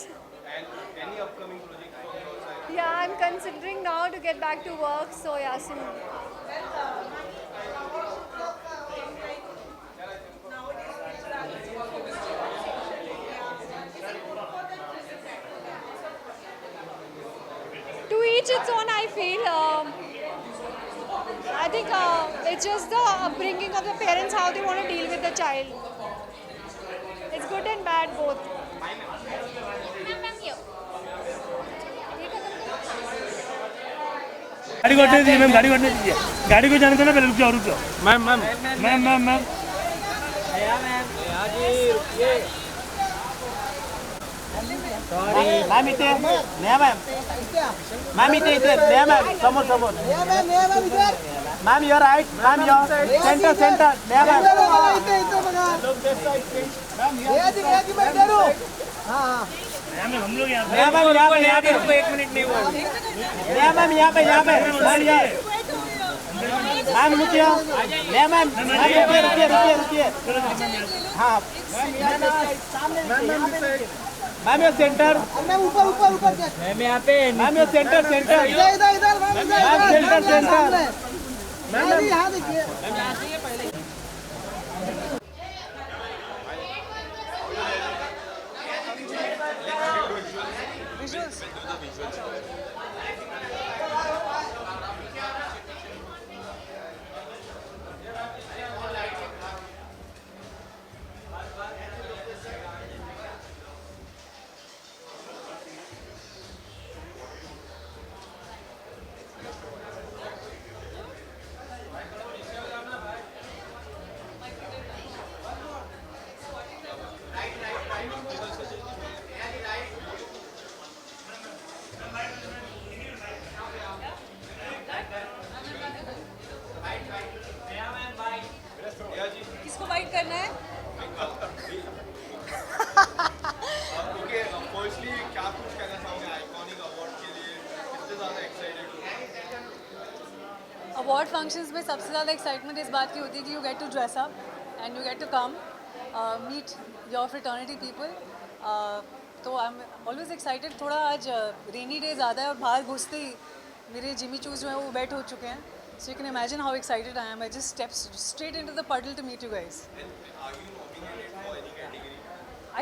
And any upcoming projects from your side? Yeah, I'm considering now to get back to work, so yeah, soon. To each its own, I feel. I think it's just the upbringing of the parents, how they want to deal with the child. It's good and bad. had both. गाड़ी को हटने दीजिए ma'am, गाड़ी को हटने दीजिए, गाड़ी को जाने दो ना, पहले रुक जाओ रुक जाओ ma'am ma'am ma'am ma'am ma'am sorry ma'am इथे नया मैम इथे इथे नया मैम समोर समोर ma'am your right ma'am your centre centre नया मैम हम लोग यहाँ नया मैम यहाँ पे 1 मिनट नहीं हुआ नया मैम यहाँ पे मैम रुकिए नया मैम रुकिए हाँ मैम ये सेंटर मैम ऊपर मैम यहाँ पे मैम ये सेंटर इधर मैम सेंटर मैम यहाँ देखिए किसको वाइट करना है? ओके फर्स्टली क्या कुछ कहना चाहोगे आइकॉनिक अवार्ड के लिए, कितने ज़्यादा एक्साइटेड हो? अवार्ड फंक्शंस में सबसे ज़्यादा एक्साइटमेंट इस बात की होती है कि you get to dress up and you get to come meet your fraternity people. तो आई एम ऑलवेज एक्साइटेड. थोड़ा आज रेनी डे ज़्यादा है और बाहर घुसते ही मेरे जिमी चूज जो हैं वो वेट हो चुके हैं. So you can imagine how excited I am. I just stepped straight into the puddle to meet you guys. Are you nominated for any category?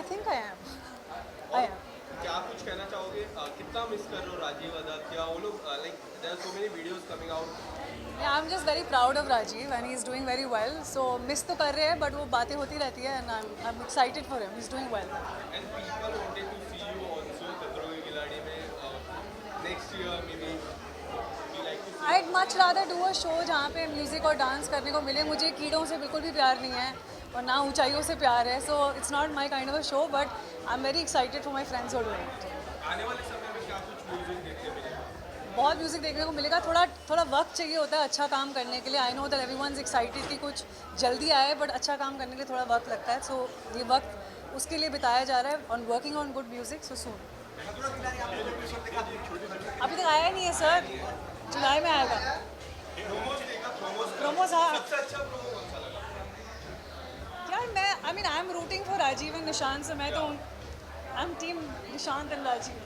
I think I am. I am. क्या कुछ कहना चाहोगे? कितना miss कर रहे हो राजीव अदत्त? क्या वो लोग like there are so many videos coming out. Yeah, I'm just very proud of Rajiv and he's doing very well. So miss तो कर रहे हैं but वो बातें होती रहती है and I'm excited for him. He's doing well. And people wanted to see you also खतरों के खिलाड़ी में next year maybe. I'd much rather do a show जहाँ पे म्यूज़िक और डांस करने को मिले. मुझे कीड़ों से बिल्कुल भी प्यार नहीं है और ना ऊंचाइयों से प्यार है. So it's not my kind of a show, but I'm very excited for my friends who are doing it. आने वाले समय में क्या कुछ म्यूजिक देखने मिलेगा? बहुत म्यूज़िक देखने को मिलेगा. थोड़ा वक्त चाहिए होता है अच्छा काम करने के लिए. आई नो दैट एवरीवनस एक्साइटेड कि कुछ जल्दी आए, बट अच्छा काम करने के लिए थोड़ा वक्त लगता है. सो ये वक्त उसके लिए बिताया जा रहा है on working on good music. So soon. अभी तक आया नहीं है सर, जुलाई में आएगा. प्रोमोस हाँ यार, I am rooting for Rajiv and Nishant. से मैं तो I am team Nishant and Rajiv.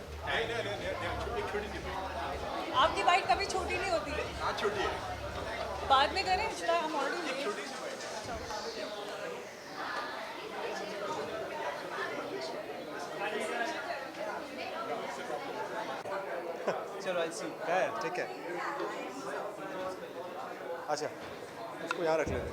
आपकी बाइट कभी छोटी नहीं होती है. छोटी है. बाद में करें जुलाई. हम ऑलरेडी चलो ऐसी है ठीक है. अच्छा उसको यहाँ रख लेते हैं.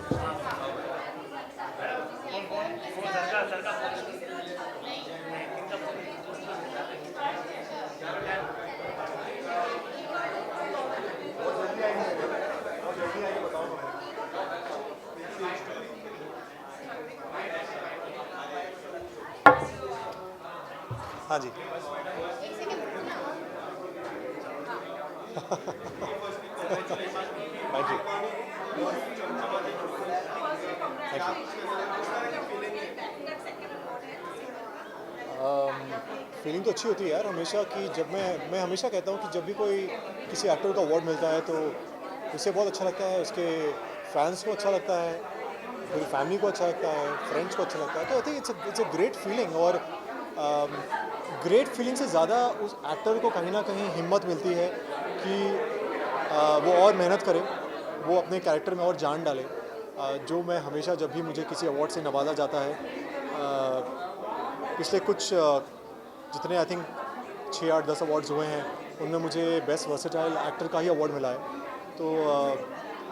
हाँ जी. Thank you. फीलिंग तो अच्छी होती है यार हमेशा कि जब मैं हमेशा कहता हूँ कि जब भी कोई किसी एक्टर को अवार्ड मिलता है तो उसे बहुत अच्छा लगता है, उसके फैंस को अच्छा लगता है, पूरी फैमिली को अच्छा लगता है, फ्रेंड्स को अच्छा लगता है. तो I think it's a great feeling. और ग्रेट फीलिंग से ज़्यादा उस एक्टर को कहीं ना कहीं हिम्मत मिलती है कि वो और मेहनत करे, वो अपने कैरेक्टर में और जान डाले. जो मैं हमेशा जब भी मुझे किसी अवार्ड से नवाजा जाता है, पिछले कुछ जितने आई थिंक 6, 8, 10 अवार्ड्स हुए हैं उनमें मुझे बेस्ट वर्सेटाइल एक्टर का ही अवार्ड मिला है. तो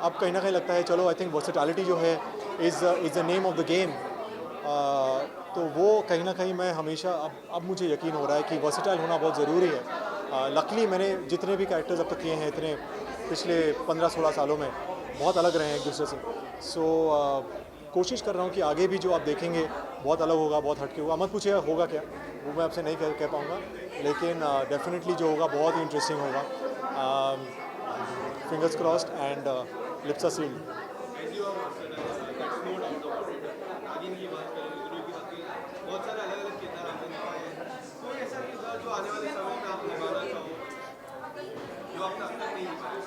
अब कहीं ना कहीं लगता है चलो आई थिंक वर्सेटैलिटी जो है is the name of the game. तो वो कहीं ना कहीं मैं हमेशा अब मुझे यकीन हो रहा है कि वर्सेटाइल होना बहुत ज़रूरी है। लकीली मैंने जितने भी कैरेक्टर्स अब तक किए हैं इतने पिछले 15-16 सालों में बहुत अलग रहे हैं एक दूसरे से। सो कोशिश कर रहा हूँ कि आगे भी जो आप देखेंगे बहुत अलग होगा, बहुत हटके होगा। मत पूछिए होगा क्या, वो मैं आपसे नहीं कह पाऊँगा, लेकिन डेफिनेटली जो होगा बहुत ही इंटरेस्टिंग होगा। Fingers crossed and lips are sealed. बहुत सारे अलग अलग किरदार आपने निभाए हैं, कोई ऐसा किरदार जो आने वाले समय में आप निभाना चाहो जो आपने अब तक नहीं निभाया?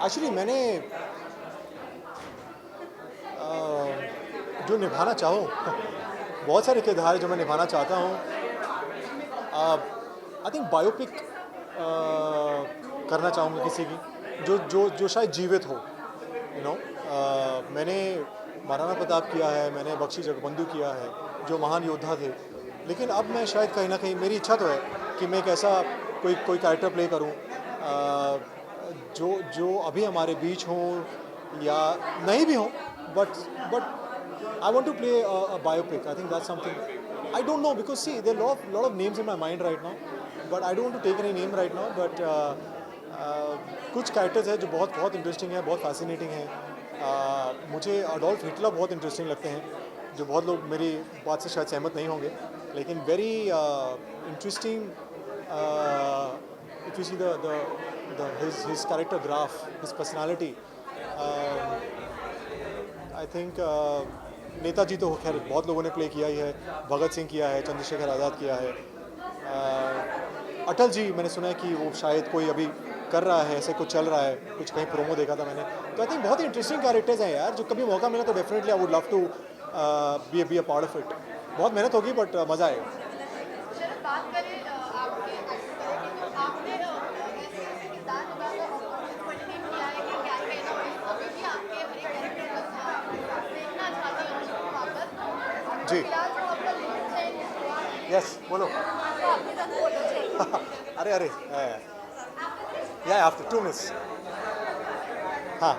एक्चुअली मैंने जो निभाना चाहूँ बहुत सारे किरदार जो मैं निभाना चाहता हूँ। आई थिंक बायोपिक करना चाहूँगा किसी की जो जो जो शायद जीवित हो, यू नो। मैंने महाराणा प्रताप किया है, मैंने बख्शी जगबंधु किया है जो महान योद्धा थे, लेकिन अब मैं शायद कहीं ना कहीं मेरी इच्छा तो है कि मैं एक ऐसा कोई कैरेक्टर प्ले करूं जो अभी हमारे बीच हों या नहीं भी हों, but I want to play a biopic. I think that's something I don't know because see there lot of names in my mind right now, but I don't want to take any name right now. But कुछ characters हैं जो बहुत बहुत interesting है, बहुत fascinating है। मुझे Adolf Hitler बहुत इंटरेस्टिंग लगते हैं, जो बहुत लोग मेरी बात से शायद सहमत नहीं होंगे, लेकिन very interesting if you see his character graph, his personality. I think Netaji तो खैर बहुत लोगों ने प्ले किया ही है, भगत सिंह किया है, चंद्रशेखर आज़ाद किया है, अटल जी मैंने सुना है कि वो शायद कोई अभी कर रहा है, ऐसे कुछ चल रहा है, कुछ कहीं प्रोमो देखा था मैंने। तो आई थिंक बहुत ही इंटरेस्टिंग कैरेक्टर्स हैं यार, जो कभी मौका मिला तो definitely I would love to be a part of it. बहुत मेहनत होगी बट मज़ा आएगा। बात करें आपके आपने ऐसे किरदार निभाया है कि क्या कहना हो, अभी भी आपके देखना चाहती हूँ वापस जी फिलहाल जो आपका लुक है। यस बोलो। अरे या आफ्टर 2 मिनट्स। हाँ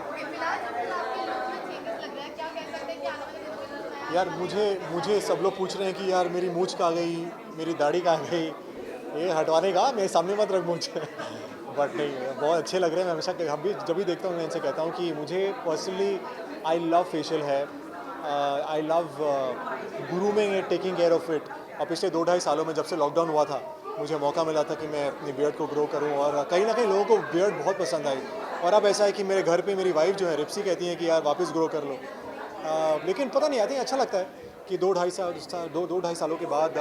यार, मुझे सब लोग पूछ रहे हैं कि यार मेरी मूंछ कहाँ गई, मेरी दाढ़ी कहाँ गई, ये हटवाने का मेरे सामने मत रख मूंछ। बट नहीं, बहुत अच्छे लग रहे हैं। मैं हमेशा जब भी देखता हूँ मैं इनसे कहता हूँ कि मुझे personally I love facial hair, I love grooming it, taking care of it. और पिछले 2-2.5 सालों में जब से लॉकडाउन हुआ था, मुझे मौका मिला था कि मैं अपनी बियर्ड को ग्रो करूं, और कहीं ना कहीं लोगों को बियर्ड बहुत पसंद आई। और अब ऐसा है कि मेरे घर पे मेरी वाइफ जो है रिप्सी कहती है कि यार वापस ग्रो कर लो। लेकिन पता नहीं, आई थिंक अच्छा लगता है कि 2-2.5 सालों के बाद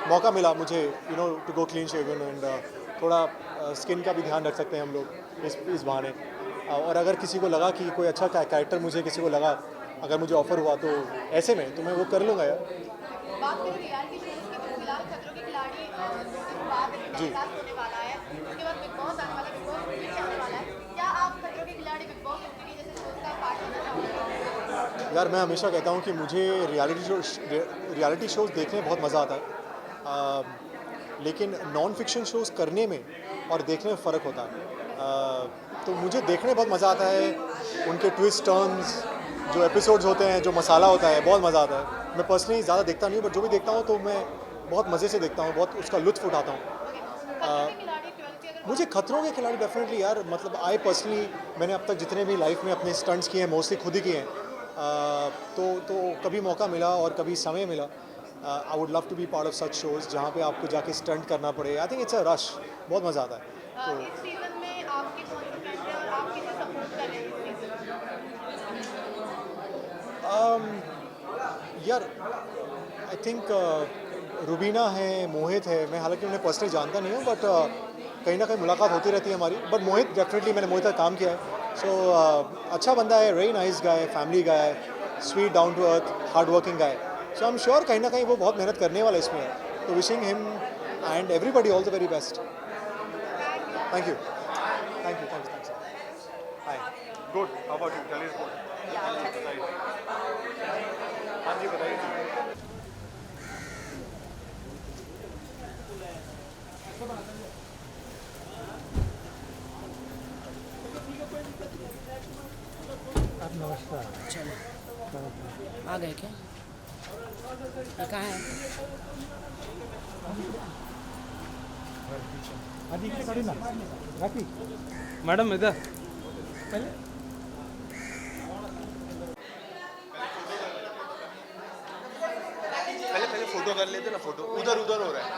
मौका मिला मुझे, you know, to go clean shaven and थोड़ा स्किन का भी ध्यान रख सकते हैं हम लोग इस बहाने। और अगर किसी को लगा कि कोई अच्छा कैरेक्टर मुझे किसी को लगा, अगर मुझे ऑफर हुआ तो ऐसे में तो मैं वो कर लूँगा यार। बात करें रियलिटी शोज की, तो फिलहाल खतरों के खिलाड़ी 2 दिन बाद होने वाला है, उसके बाद बिग बॉस आने वाला है, बिग बॉस फिर से आने वाला है। क्या आप खतरों के खिलाड़ी, बिग बॉस जैसे शोज का पार्ट बनना चाहोगे? यार मैं हमेशा कहता हूँ कि मुझे रियलिटी शोज़ देखने में बहुत मज़ा आता है, लेकिन नॉन फिक्शन शोज़ करने में और देखने में फ़र्क होता है। तो मुझे देखने में बहुत मज़ा आता है, उनके ट्विस्ट टर्न्स, जो एपिसोड्स होते हैं, जो मसाला होता है, बहुत मज़ा आता है। मैं पर्सनली ज़्यादा देखता नहीं हूँ, बट जो भी देखता हूँ तो मैं बहुत मज़े से देखता हूँ, बहुत उसका लुत्फ़ उठाता हूँ। मुझे खतरों के खिलाड़ी डेफिनेटली यार, मतलब आई पर्सनली, मैंने अब तक जितने भी लाइफ में अपने स्टंट्स किए हैं मोस्टली खुद ही किए हैं। तो कभी मौका मिला और कभी समय मिला, I would love to be part of such shows जहाँ पे आपको जाके स्टंट करना पड़े। I think it's a rush, बहुत मज़ा आता है। तो इस सीजन में आपके कौन से फ्रेंड हैं और आप किसे सपोर्ट कर रहे हैं इस सीजन? यार आई थिंक रुबीना है, मोहित है। मैं हालांकि उन्हें पर्सनली जानता नहीं हूँ, बट कहीं ना कहीं मुलाकात होती रहती है हमारी। बट मोहित डेफिनेटली, मैंने मोहित का काम किया है। सो अच्छा बंदा है, very nice guy, family guy, sweet, down to earth, hard working guy. So I am sure कहीं ना कहीं वो बहुत मेहनत करने वाला इसमें है। तो wishing him and everybody all the very best. Thank you. Hi, good, how about you? Tell us good. हाँ जी, बताइए। नमस्कार। चलो आ गए क्या? कहाँ है? मैडम इधर पहले फोटो कर लेते ना, फोटो उधर उधर हो रहा है।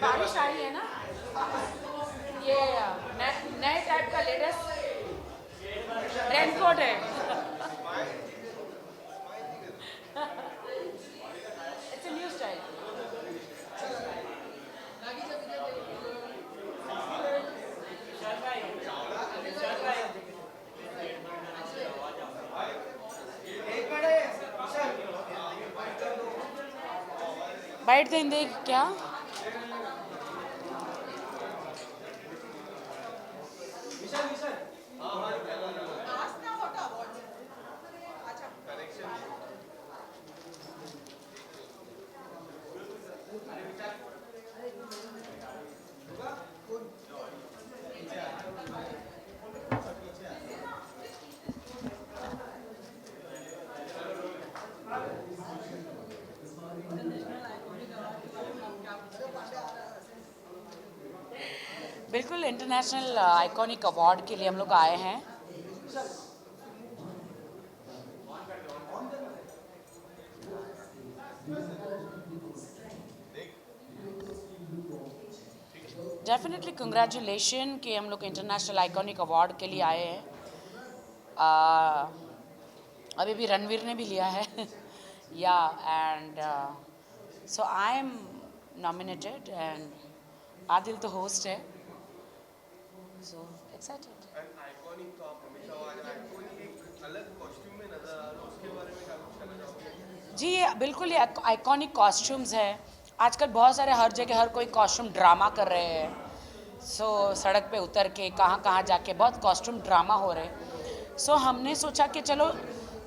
बारिश आ रही है ना, ये नए टाइप का लेटेस्ट रेनकोट है। It's a new style. बैठ देंगे क्या? बिल्कुल इंटरनेशनल आइकॉनिक अवार्ड के लिए हम लोग आए हैं। डेफिनेटली कंग्रेचुलेशन कि हम लोग इंटरनेशनल आइकॉनिक अवार्ड के लिए आए हैं। अभी भी रणवीर ने भी लिया है या and so I M nominated and Adil तो होस्ट है, सो एक्साइटेड। आइकॉनिक तो आप हमेशा आइकॉनिक एक अलग कॉस्ट्यूम में नजर आ रहा है, उसके बारे में क्या कुछ कहना चाहोगे? जी बिल्कुल, ये आइकॉनिक कॉस्ट्यूम्स है। आजकल बहुत सारे हर जगह हर कोई कॉस्ट्यूम ड्रामा कर रहे हैं। सो सड़क पे उतर के कहाँ कहाँ जाके बहुत कॉस्ट्यूम ड्रामा हो रहे हैं। सो हमने सोचा कि चलो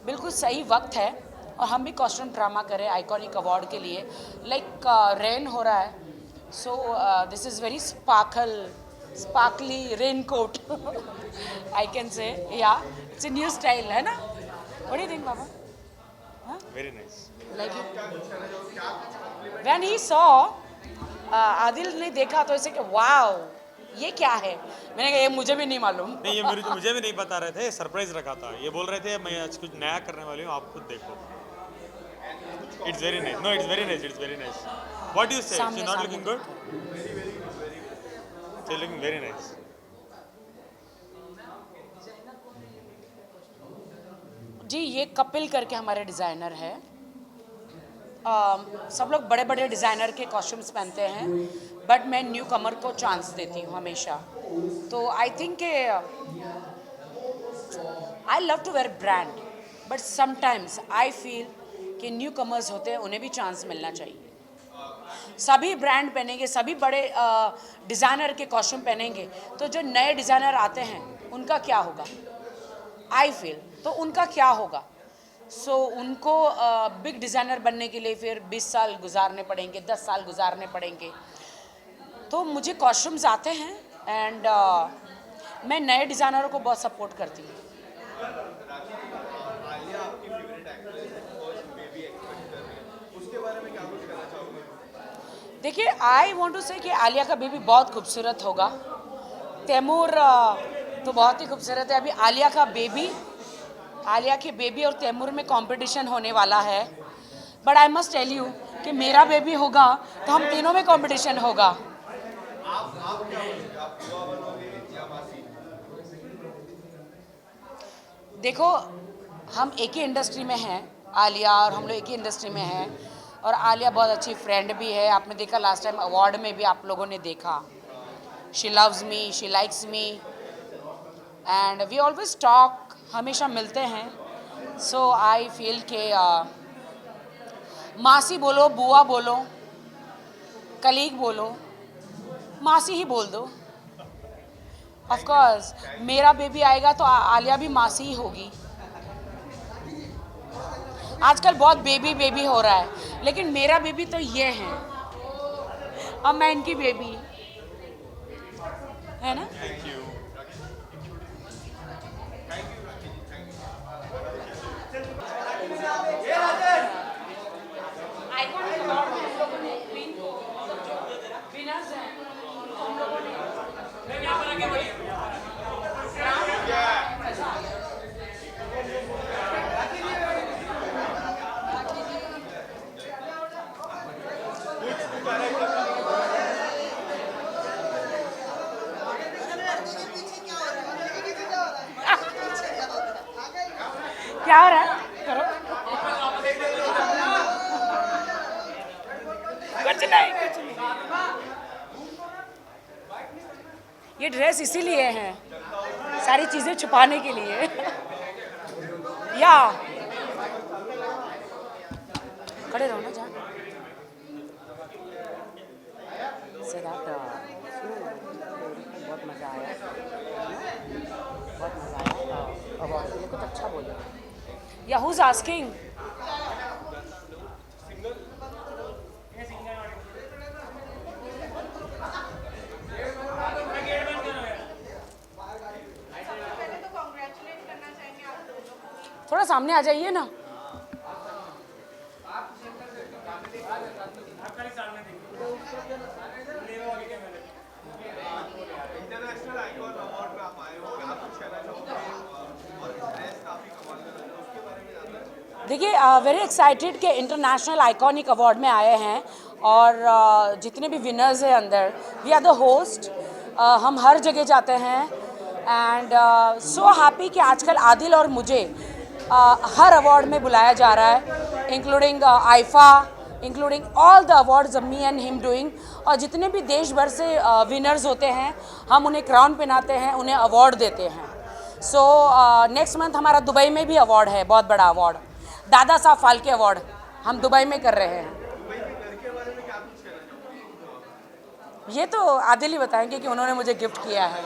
बिल्कुल सही वक्त है और हम भी कॉस्ट्यूम ड्रामा करें आइकॉनिक अवार्ड के लिए। लाइक रेन हो रहा है, so this is very sparkly raincoat I can say, yeah, it's a new style, है ना? What do you think, Baba? Huh? Very nice. Like it? When he saw, Adil ने देखा तो ऐसे कि वाओ ये क्या है, मैंने कहा ये मुझे भी नहीं मालूम। नहीं, ये मुझे भी नहीं बता रहे थे, सरप्राइज रखा था। ये बोल रहे थे मैं आज कुछ नया करने वाली हूँ, आप खुद देखो। It's very nice. No, it's very nice. It's very nice. What do you say? She's not looking good? She's looking very nice. जी ये कपिल करके हमारे डिज़ाइनर है। सब लोग बड़े बड़े डिज़ाइनर के कॉस्ट्यूम्स पहनते हैं, बट मैं न्यू कमर को चांस देती हूँ हमेशा। तो I think I love to wear brand, but sometimes I feel कि न्यू कमर्स होते हैं उन्हें भी चांस मिलना चाहिए। सभी ब्रांड पहनेंगे, सभी बड़े डिज़ाइनर के कॉस्ट्यूम पहनेंगे तो जो नए डिज़ाइनर आते हैं उनका क्या होगा? आई फील तो उनका क्या होगा? सो उनको बिग डिज़ाइनर बनने के लिए फिर 20 साल गुजारने पड़ेंगे, 10 साल गुजारने पड़ेंगे। तो मुझे कॉस्ट्यूम्स आते हैं एंड मैं नए डिज़ाइनरों को बहुत सपोर्ट करती हूँ। देखिए आई वांट टू से कि आलिया का बेबी बहुत खूबसूरत होगा। तैमूर तो बहुत ही खूबसूरत है। अभी आलिया का बेबी, आलिया के बेबी और तैमूर में कंपटीशन होने वाला है। But I must tell you कि मेरा बेबी होगा तो हम तीनों में कंपटीशन होगा। देखो हम एक ही इंडस्ट्री में हैं आलिया और हम लोग एक ही इंडस्ट्री में हैं और आलिया बहुत अच्छी फ्रेंड भी है। आपने देखा लास्ट टाइम अवार्ड में भी आप लोगों ने देखा, she loves me, she likes me and we always talk, हमेशा मिलते हैं। सो आई फील के मासी बोलो, बुआ बोलो, कलीग बोलो, मासी ही बोल दो। ऑफ कोर्स मेरा बेबी आएगा तो आलिया भी मासी ही होगी। आजकल बहुत बेबी बेबी हो रहा है, लेकिन मेरा बेबी तो ये है और मैं इनकी बेबी, है ना। Thank you. क्या हो रहा है? करो। कुछ नहीं, कुछ नहीं। ये ड्रेस इसीलिए है, सारी चीजें छुपाने के लिए। या खड़े रहो ना जहाँ। बहुत मजा आया, बहुत मजा आया। अवार्ड के लिए कुछ अच्छा बोलो। या who's asking? थोड़ा सामने आ जाइए ना। इंटरनेशनल आइकॉन अवार्ड में आप आए हो, क्या कुछ कहना चाहोगे? और ड्रेस काफी कमाल का लगा, उसके बारे में जानना। देखिए, वेरी एक्साइटेड कि इंटरनेशनल आइकॉनिक अवार्ड में आए हैं और जितने भी विनर्स हैं अंदर, वी आर द होस्ट। हम हर जगह जाते हैं एंड सो हैप्पी कि आजकल आदिल और मुझे हर अवार्ड में बुलाया जा रहा है, including IIFA, including all the awards me and him doing. और जितने भी देश भर से विनर्स होते हैं, हम उन्हें क्राउन पहनाते हैं, उन्हें अवार्ड देते हैं। सो नेक्स्ट मंथ हमारा दुबई में भी अवार्ड है, बहुत बड़ा अवार्ड, दादा साहब फाल्के अवार्ड, हम दुबई में कर रहे हैं। ये तो आदिल ही बताएंगे कि उन्होंने मुझे गिफ्ट किया है।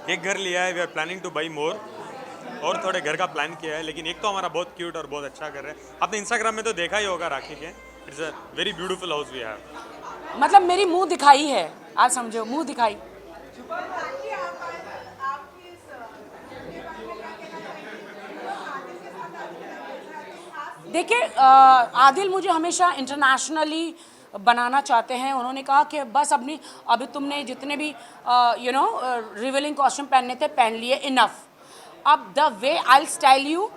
एक घर लिया है, we are planning to buy more, और थोड़े घर का प्लान किया है, लेकिन एक तो हमारा बहुत क्यूट और बहुत अच्छा घर है। आपने इंस्टाग्राम में तो देखा ही होगा राखी के, it's a very beautiful house we have. मतलब मेरी मुंह दिखाई है, आप समझो, मुंह दिखाई। देखिए, आदिल मुझे हमेशा इंटरनेशनली बनाना चाहते हैं। उन्होंने कहा कि बस अभी तुमने जितने भी रिवीलिंग कॉस्ट्यूम पहनने थे पहन लिए, इनफ। अब the way I style you,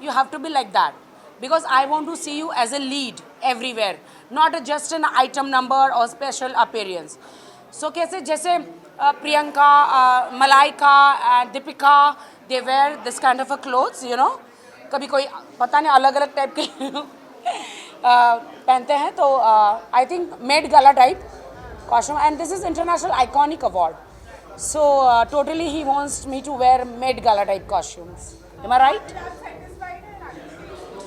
you have to be like that, because I want to see you as a lead everywhere, not just an item number और स्पेशल अपीयरेंस। सो कैसे, जैसे Priyanka, Malaika, Deepika, they wear this kind of a clothes, कभी कोई पता नहीं अलग अलग type के पहनते हैं। तो I think made gala type costume, and this is international iconic award, so totally he wants me to wear Met Gala type costumes. Am I right?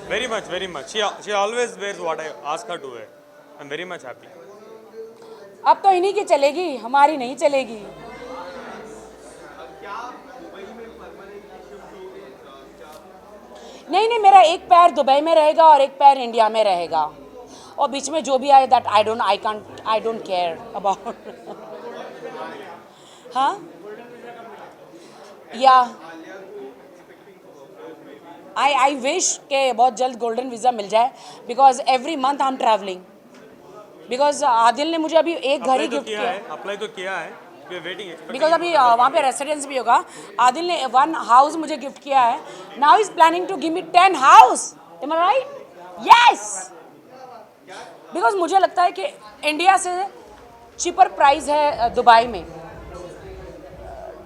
Very much. She always wears what I ask her to wear. I'm very much happy. अब तो इन्हीं की चलेगी, हमारी नहीं चलेगी। नहीं, मेरा एक पैर दुबई में रहेगा और एक पैर इंडिया में रहेगा, और बीच में जो भी आए that I don't care about. हाँ, या आई विश के बहुत जल्द गोल्डन वीज़ा मिल जाए, because every month I am travelling. Because Adil ने मुझे अभी एक घर ही गिफ्ट किया है, अप्लाई तो किया है, वी आर वेटिंग। बिकॉज अभी वहाँ पे रेसिडेंस भी होगा। आदिल ने 1 हाउस मुझे गिफ्ट किया है, now is planning to give me 10 house. Am I right? Yes, because मुझे लगता है कि इंडिया से चीपर प्राइस है दुबई में,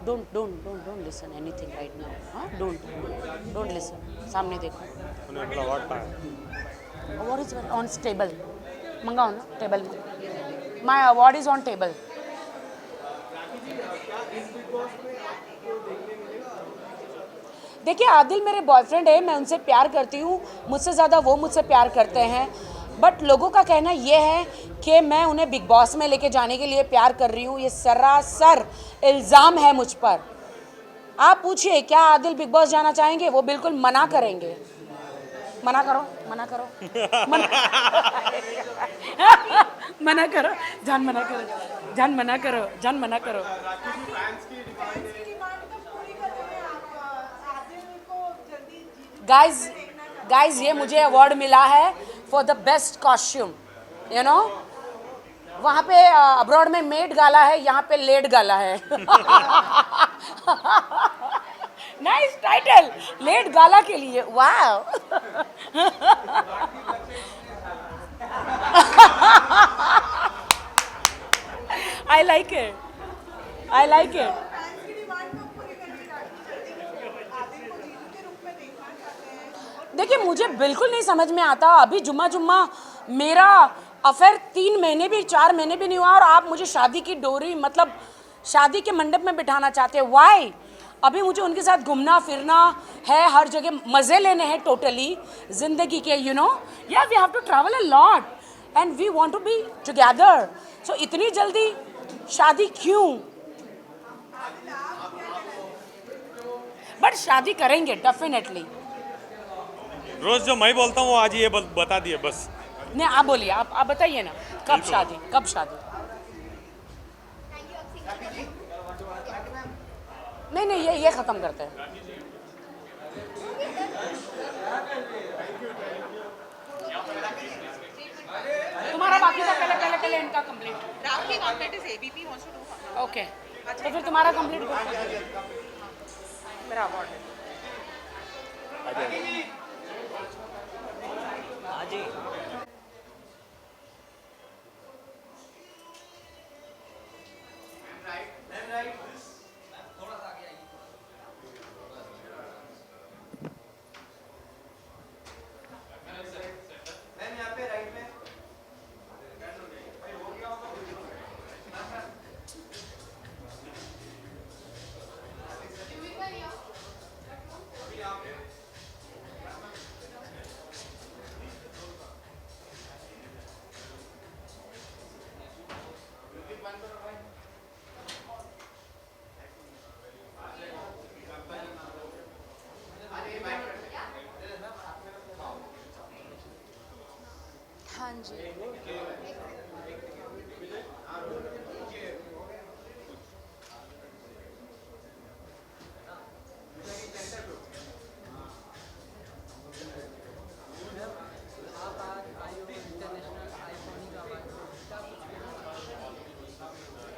don't listen anything right now. हाँ, don't listen. सामने देखो. उन्हें बोला what time? Award is on table. मंगाओ ना टेबल में. My award is on table. देखिए आदिल मेरे बॉयफ्रेंड है, मैं उनसे प्यार करती हूँ, मुझसे ज़्यादा वो मुझसे प्यार करते हैं, बट लोगों का कहना ये है कि मैं उन्हें बिग बॉस में लेके जाने के लिए प्यार कर रही हूँ. ये सरासर इल्ज़ाम है मुझ पर. आप पूछिए क्या आदिल बिग बॉस जाना चाहेंगे? वो बिल्कुल मना करेंगे. मना करो, मना करो, मना करो, जान मना करो, जान मना करो, जान मना करो. गाइज ये मुझे अवार्ड मिला है for the best costume. You know वहाँ पे अब्रॉड में मेड गाला है, यहाँ पे लेड गाला है. नाइस टाइटल, लेड गाला के लिए. Wow. I like it, I like it. देखिए मुझे बिल्कुल नहीं समझ में आता. अभी जुम्मा मेरा अफेयर 3 महीने भी 4 महीने भी नहीं हुआ और आप मुझे शादी की डोरी मतलब शादी के मंडप में बिठाना चाहते हैं. वाई? अभी मुझे उनके साथ घूमना फिरना है, हर जगह मज़े लेने हैं टोटली ज़िंदगी के. You know yeah we have to travel a lot and we want to be together. So इतनी जल्दी शादी क्यों? बट शादी करेंगे डेफिनेटली. रोज जो मैं बोलता हूँ वो आज ये बता दिए बस. नहीं आप बोलिए, आप बताइए ना कब शादी, कब शादी? नहीं ये ख़त्म करते हैं. तुम्हारा बाकी था पहले इनका complete. Rakhi complete is ABP wants to do. Okay तो फिर तुम्हारा कंप्लीट करो. मेरा अवार्ड है. हाँ जी.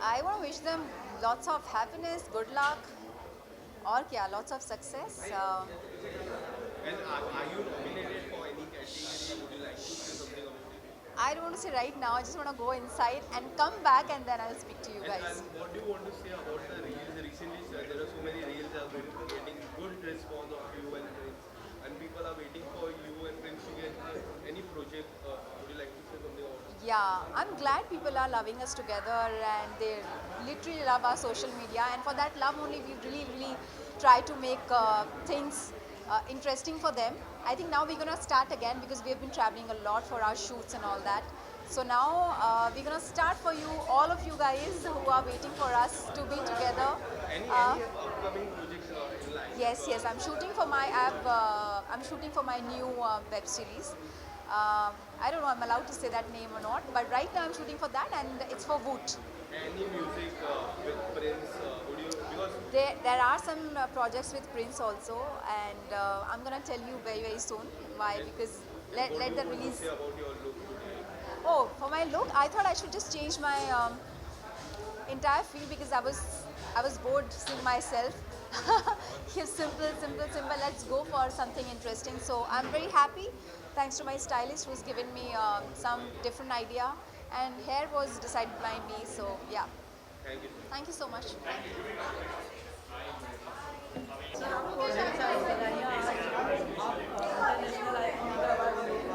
I want to wish them lots of happiness, good luck, और क्या, lots of success. And are you nominated for any category? Would you like to say something about it? I don't want to say right now. I just want to go inside and come back, and then I'll speak to you guys. And what do you want to say about the reels? Recently, there are so many reels that are getting good response of you and Prince, and people are waiting for you and Prince to get any project. Would you like to say something about it? Yeah, I'm glad people are loving us together, and they literally love our social media. And for that love only, we really try to make things interesting for them. I think now we're gonna start again because we have been traveling a lot for our shoots and all that. So now we're gonna start for you, all of you guys who are waiting for us to be together. Any upcoming projects in line? Yes, I'm shooting for my I'm shooting for my new web series. I don't know I'm allowed to say that name or not, but right now I'm shooting for that, and it's for Woot. Any music with Prince? Would you, because There are some projects with Prince also, and I'm gonna tell you very soon. Why? Because let the release. say about your look today? Oh, for my look, I thought I should just change my entire feel because I was bored seeing myself. Simple. Let's go for something interesting. So I'm very happy, thanks to my stylist who's given me some different idea, and hair was decided by me. So yeah. Thank you. Thank you so much.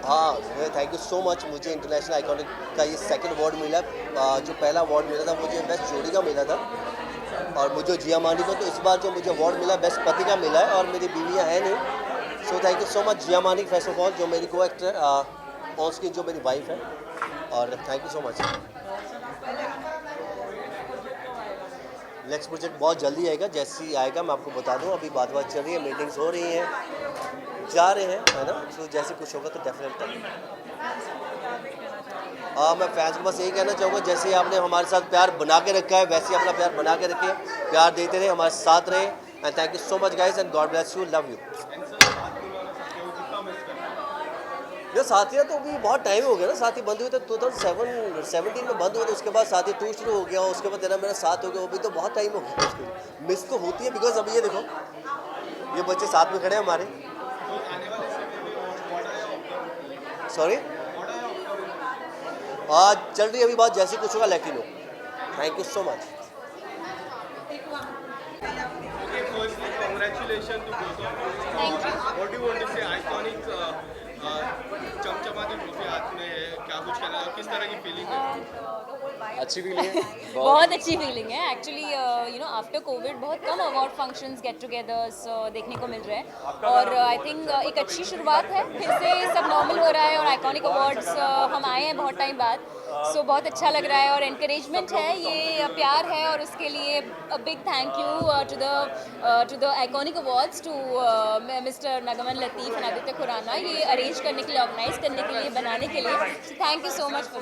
हाँ, thank you so much. मुझे international iconic का ये second award मिला। जो पहला award मिला था मुझे बेस्ट जोड़ी का मिला था, और मुझे जिया मानी को तो इस बार जो मुझे अवार्ड मिला बेस्ट पति का मिला है, और मेरी बीवियाँ हैं नहीं। So thank you so much Jiya Mani first of all, जो मेरी को एक्टर ऑन स्क्रीन जो मेरी वाइफ है, और thank you so much. Next project बहुत जल्दी आएगा, जैसे ही आएगा मैं आपको बता दूँ। अभी बात चल रही है, मीटिंग्स हो रही हैं, जा रहे हैं, है ना। तो जैसे कुछ होगा तो डेफिनेटली मैं फैंस को बस यही कहना चाहूँगा, जैसे आपने हमारे साथ प्यार बना के रखा है वैसे ही अपना प्यार बना के रखें, प्यार देते रहे, हमारे साथ रहे। And thank you so much guys and God bless you, love you. जो साथिया तो अभी बहुत टाइम हो गया ना, साथी बंद हुए थे 2017 में बंद हुए थे, उसके बाद साथी 2 शुरू हो गया, उसके बाद तेरा मेरा साथ हो गया, वो भी तो बहुत टाइम हो गया उसके। मिस तो होती है बिकॉज अभी ये देखो ये बच्चे साथ में खड़े हैं हमारे। सॉरी आज चल रही है अभी बात, जैसे कुछ होगा let you know. Thank you so much. Congratulations to both of you. Thank you. What do you want to say? Iconic चमचमाती ट्रॉफी हाथ में है, क्या कुछ कहना है, किस तरह की फीलिंग है? अच्छी फीलिंग है, बहुत अच्छी फीलिंग है actually. You know after Covid बहुत कम अवार्ड फंक्शंस गेट टुगेदर्स देखने को मिल रहे हैं, और आई थिंक एक अच्छी शुरुआत है, फिर से सब नॉर्मल हो रहा है, और आइकॉनिक अवार्ड्स हम आए हैं बहुत टाइम बाद, सो बहुत अच्छा लग रहा है, और एनकरेजमेंट है, ये प्यार है, और उसके लिए big thank you to the iconic awards, to mister Nagman Latif and Aditya Khurana, ये अरेंज करने के लिए, ऑर्गेनाइज करने के लिए, बनाने के लिए। Thank you so much for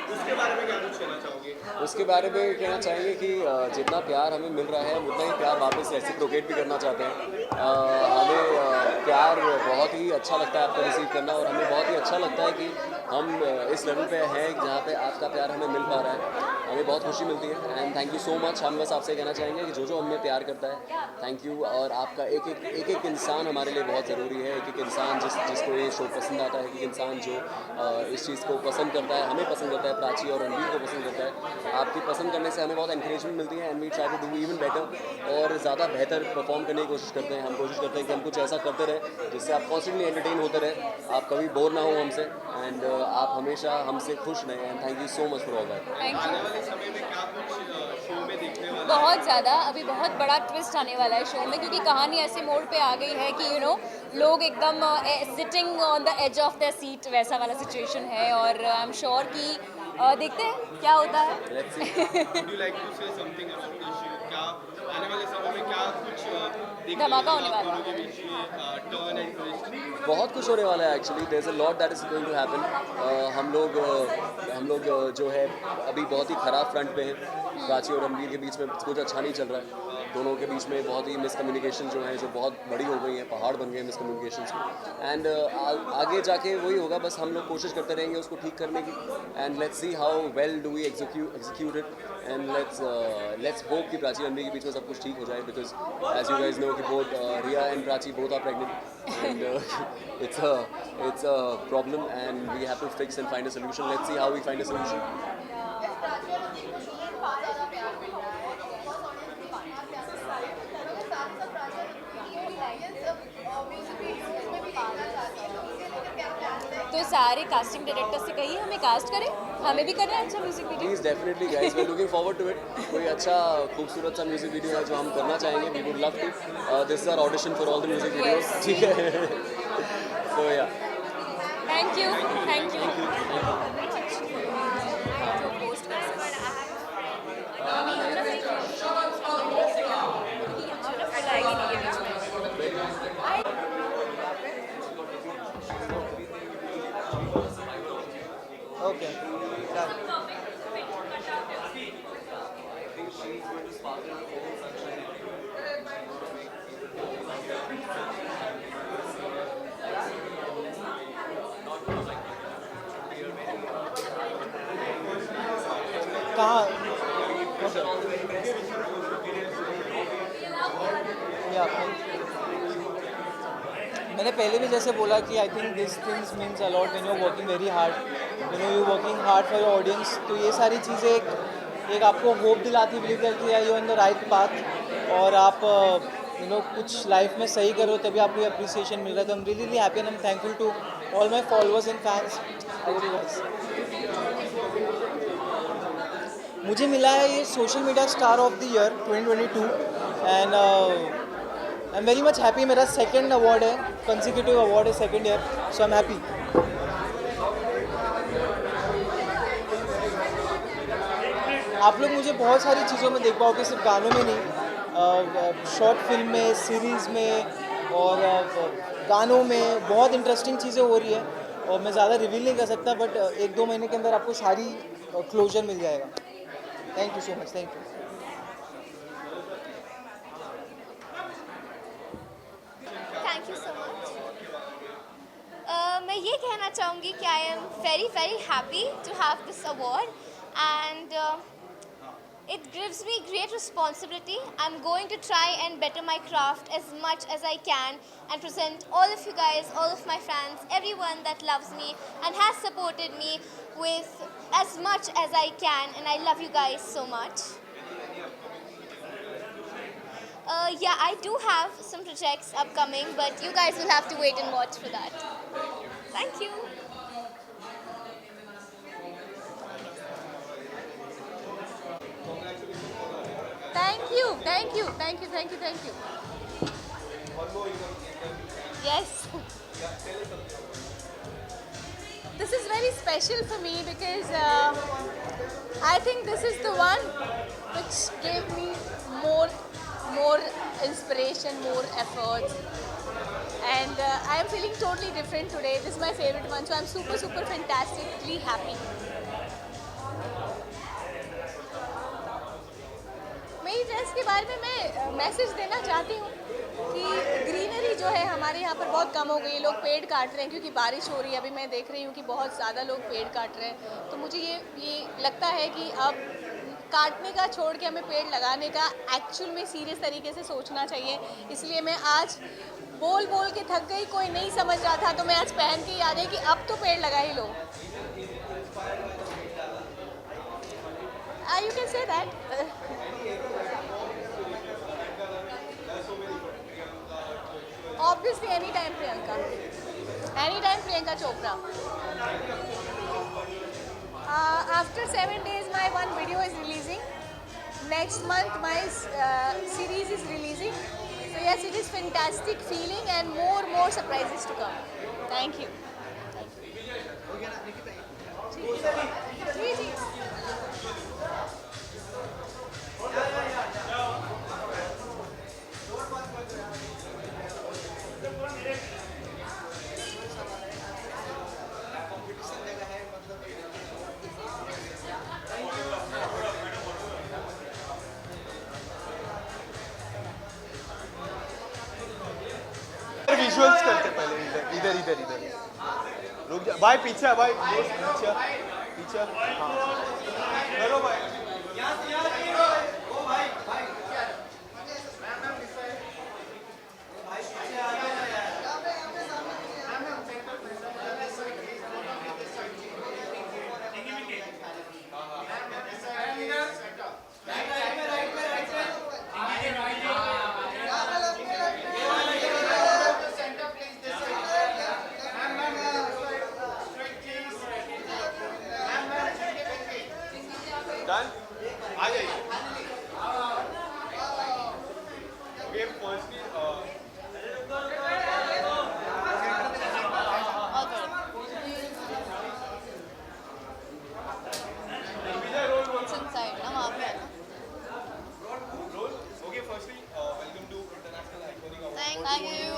उसके बारे में क्या कुछ कहना चाहोगे? उसके बारे में कहना चाहेंगे कि जितना प्यार हमें मिल रहा है हम उतना ही प्यार वापस रेसिप्रोकेट भी करना चाहते हैं। हमें प्यार बहुत ही अच्छा लगता है आपको रिसीव करना, और हमें बहुत ही अच्छा लगता है कि हम इस लेवल पे हैं जहाँ पे आपका प्यार हमें मिल पा रहा है, हमें बहुत खुशी मिलती है। And thank you so much. हम बस आपसे कहना चाहेंगे कि जो हमें प्यार करता है, थैंक यू। और आपका एक इंसान हमारे लिए बहुत ज़रूरी है, एक इंसान जिसको ये शो पसंद आता है, एक इंसान जो इस चीज़ को पसंद करता है, हमें पसंद करता है, प्राची और रणवीर को पसंद करता है। आपकी पसंद करने से हमें बहुत एनकरेजमेंट मिलती है, and we try to do even better, और ज़्यादा बेहतर परफॉर्म करने की कोशिश करते हैं। हम कोशिश करते हैं कि हम कुछ ऐसा करते रहे जिससे आप कॉन्स्टेंटली एंटरटेन होते रहे, आप कभी बोर ना हो हमसे, एंड आप हमेशा हमसे खुश रहें। And thank you so much for all that. बहुत ज़्यादा अभी बहुत बड़ा ट्विस्ट आने वाला है शो में, क्योंकि कहानी ऐसे मोड़ पे आ गई है कि यू नो लोग एकदम sitting on the edge of the seat वैसा वाला सिचुएशन है, और आई एम श्योर कि देखते हैं क्या होता है। Would you like to say something about the show? क्या आने वाले समय में क्या कुछ धमाका होने वाला दोनों के बीच में टर्न एंड ट्विस्ट? बहुत कुछ होने वाला है actually. There is a lot that is going to happen. हम लोग जो है अभी बहुत ही ख़राब फ्रंट पे हैं। प्राची और रणवीर के बीच में कुछ अच्छा नहीं चल रहा है, दोनों के बीच में बहुत ही मिसकम्युनिकेशन जो है जो बहुत बड़ी हो गई है, पहाड़ बन गए मिसकम्युनिकेशंस के। एंड आगे जाके वही होगा, बस हम लोग कोशिश करते रहेंगे उसको ठीक करने की। And let's see how well do we execute it, and let's hope कि प्राची रणवीर के बीच में सब कुछ ठीक हो जाए, because as you guys know कि both Riya and Prachi both are pregnant, and it's a problem and we have to fix and find a solution. Let's see how we find a solution. तो सारे कास्टिंग डायरेक्टर से कहिए हमें cast करें, हमें भी करना है अच्छा music video. Please definitely guys, we're looking forward to it. कोई अच्छा खूबसूरत सा म्यूजिक वीडियो है जो हम करना चाहेंगे, we would love to. This is our audition for all the music videos. ठीक है। So yeah. Thank you. Thank you. Okay. कहाँ? मैंने पहले भी जैसे बोला कि I think this things means a lot when you are working very hard, you working hard for your audience. तो ये सारी चीज़ें एक आपको होप दिलाती, बिलीव करती है you in the right path, और आप कुछ लाइफ में सही करो तभी आपको अप्रिसिएशन मिल रहा है। तो I am really happy and I am thankful to all my followers and fans. मुझे मिला है ये social media star of the year 2022 and I am very much happy. मेरा सेकंड अवार्ड है, कंसेक्यूटिव अवार्ड है, second year, so I am happy. आप लोग मुझे बहुत सारी चीज़ों में देख पाओगे, सिर्फ गानों में नहीं, शॉर्ट फिल्म में, सीरीज़ में और गानों में बहुत इंटरेस्टिंग चीज़ें हो रही है और मैं ज़्यादा रिवील नहीं कर सकता, बट 1-2 महीने के अंदर आपको सारी क्लोजर मिल जाएगा। Thank you so much, thank you. Thank you so much. मैं ये कहना चाहूँगी कि I am very happy to have this award and it gives me great responsibility. I'm going to try and better my craft as much as I can and present all of you guys, all of my fans, everyone that loves me and has supported me with as much as I can, and I love you guys so much. Yeah, I do have some projects upcoming, but you guys will have to wait and watch for that. Thank you. Thank you. Yes. This is very special for me because I think this is the one which gave me more inspiration, more efforts, and I am feeling totally different today. This is my favorite one, so I'm super fantastically happy. मेरी dress के बारे में मैं message देना चाहती हूँ कि greenery जो है हमारे यहाँ पर बहुत कम हो गई है। लोग पेड़ काट रहे हैं क्योंकि बारिश हो रही है। अभी मैं देख रही हूँ कि बहुत ज़्यादा लोग पेड़ काट रहे हैं। तो मुझे ये लगता है कि अब काटने का छोड़ के हमें पेड़ लगाने का एक्चुअल में सीरियस तरीके से सोचना चाहिए। इसलिए मैं आज बोल के थक गई, कोई नहीं समझ रहा था, तो मैं आज पहन के ही आ गई कि अब तो पेड़ लगा ही लो। You can say that. Obviously, anytime Priyanka Chopra. After 7 days, my one video is releasing. Next month, my series is releasing. So yes, it is fantastic feeling and more surprises to come. Thank you. जी। Visuals करते पहले इधर रुक जा भाई, पीछे भाई, पीछे हाँ चलो भाई। डन, आ जाइए। Okay, firstly Thank you.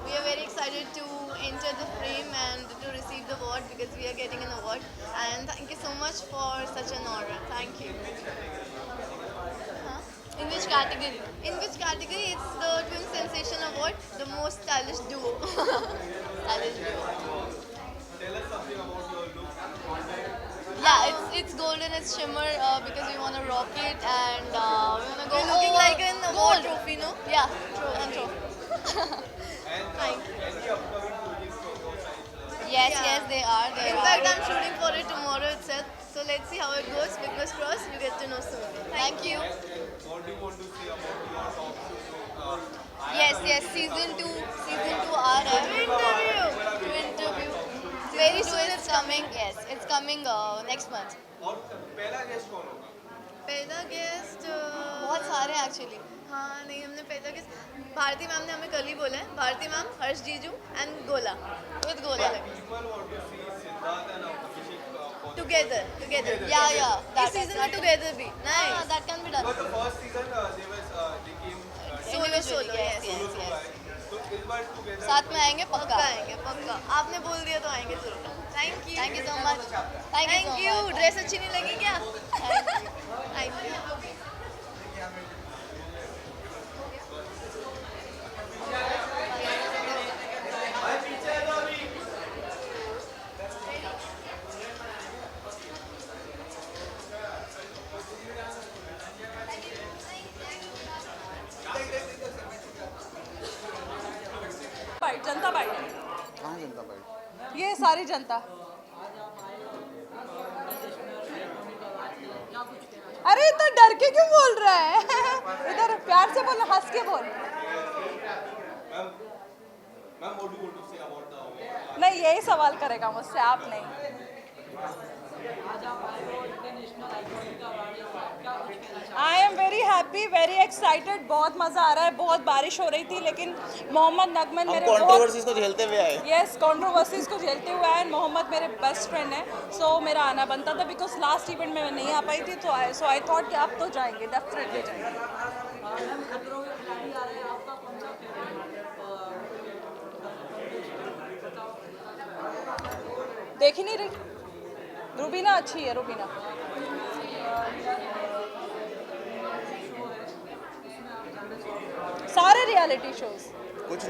We are very excited to enter the frame and to receive the award because we are getting an award. And thank you so much for such an honor. Thank you. In which category? In which category? It's the Twin Sensation Award, the most stylish duo. Stylish duo. Tell us something about your look. Yeah, it's golden, it's shimmer because we want to rock it and we want to go looking like an award trophy, no? Yeah. Yes, they are. In fact, I'm shooting for it tomorrow itself. So let's see how it goes. Fingers crossed, you get to know soon. Thank you. What do you want to say about your talk show? Yes, season 2 are interview. Very soon it's coming. Yes, it's coming next month. और पहला guest कौन होगा? पहला guest बहुत सारे हैं actually. हाँ नहीं, हमने पहला गेस्ट भारती मैम ने हमें कल ही बोला है. भारती मैम, हर्ष जीजू एंड गोला. विद गोला People want to see Siddharth and Abhishek together. Yeah. This season में together भी. Nice. That can be done. But the first season they came Solo. Yes. तो इस बार together साथ में आएंगे, पक्का. आपने बोल दिया तो आएंगे जरूर. Thank you so much. Thank you. Dress अच्छी नहीं लगी क्या? Thank you. Janata party. कहाँ जनता पार्टी? ये सारी जनता. अरे तो डर के क्यों बोल रहा है? इधर प्यार से बोल, हंस के बोल. Ma'am, what do you want to say about the award? नहीं, यही सवाल करेगा मुझसे, आप नहीं. आई am very happy, very excited. बहुत मज़ा आ रहा है. बहुत बारिश हो रही थी लेकिन मोहम्मद नगमन मेरे कंट्रोवर्सीज को झेलते हुए आए. यस, कंट्रोवर्सीज को झेलते हुए आए. मोहम्मद मेरे बेस्ट फ्रेंड है, सो मेरा आना बनता था बिकॉज लास्ट इवेंट में मैं नहीं आ पाई थी. तो आई थॉट कि आप तो जाएंगे, डेफिनेटली जाएंगे. देख ही नहीं रही. रूबीना अच्छी है. रूबीना सारे रियलिटी शोज कुछ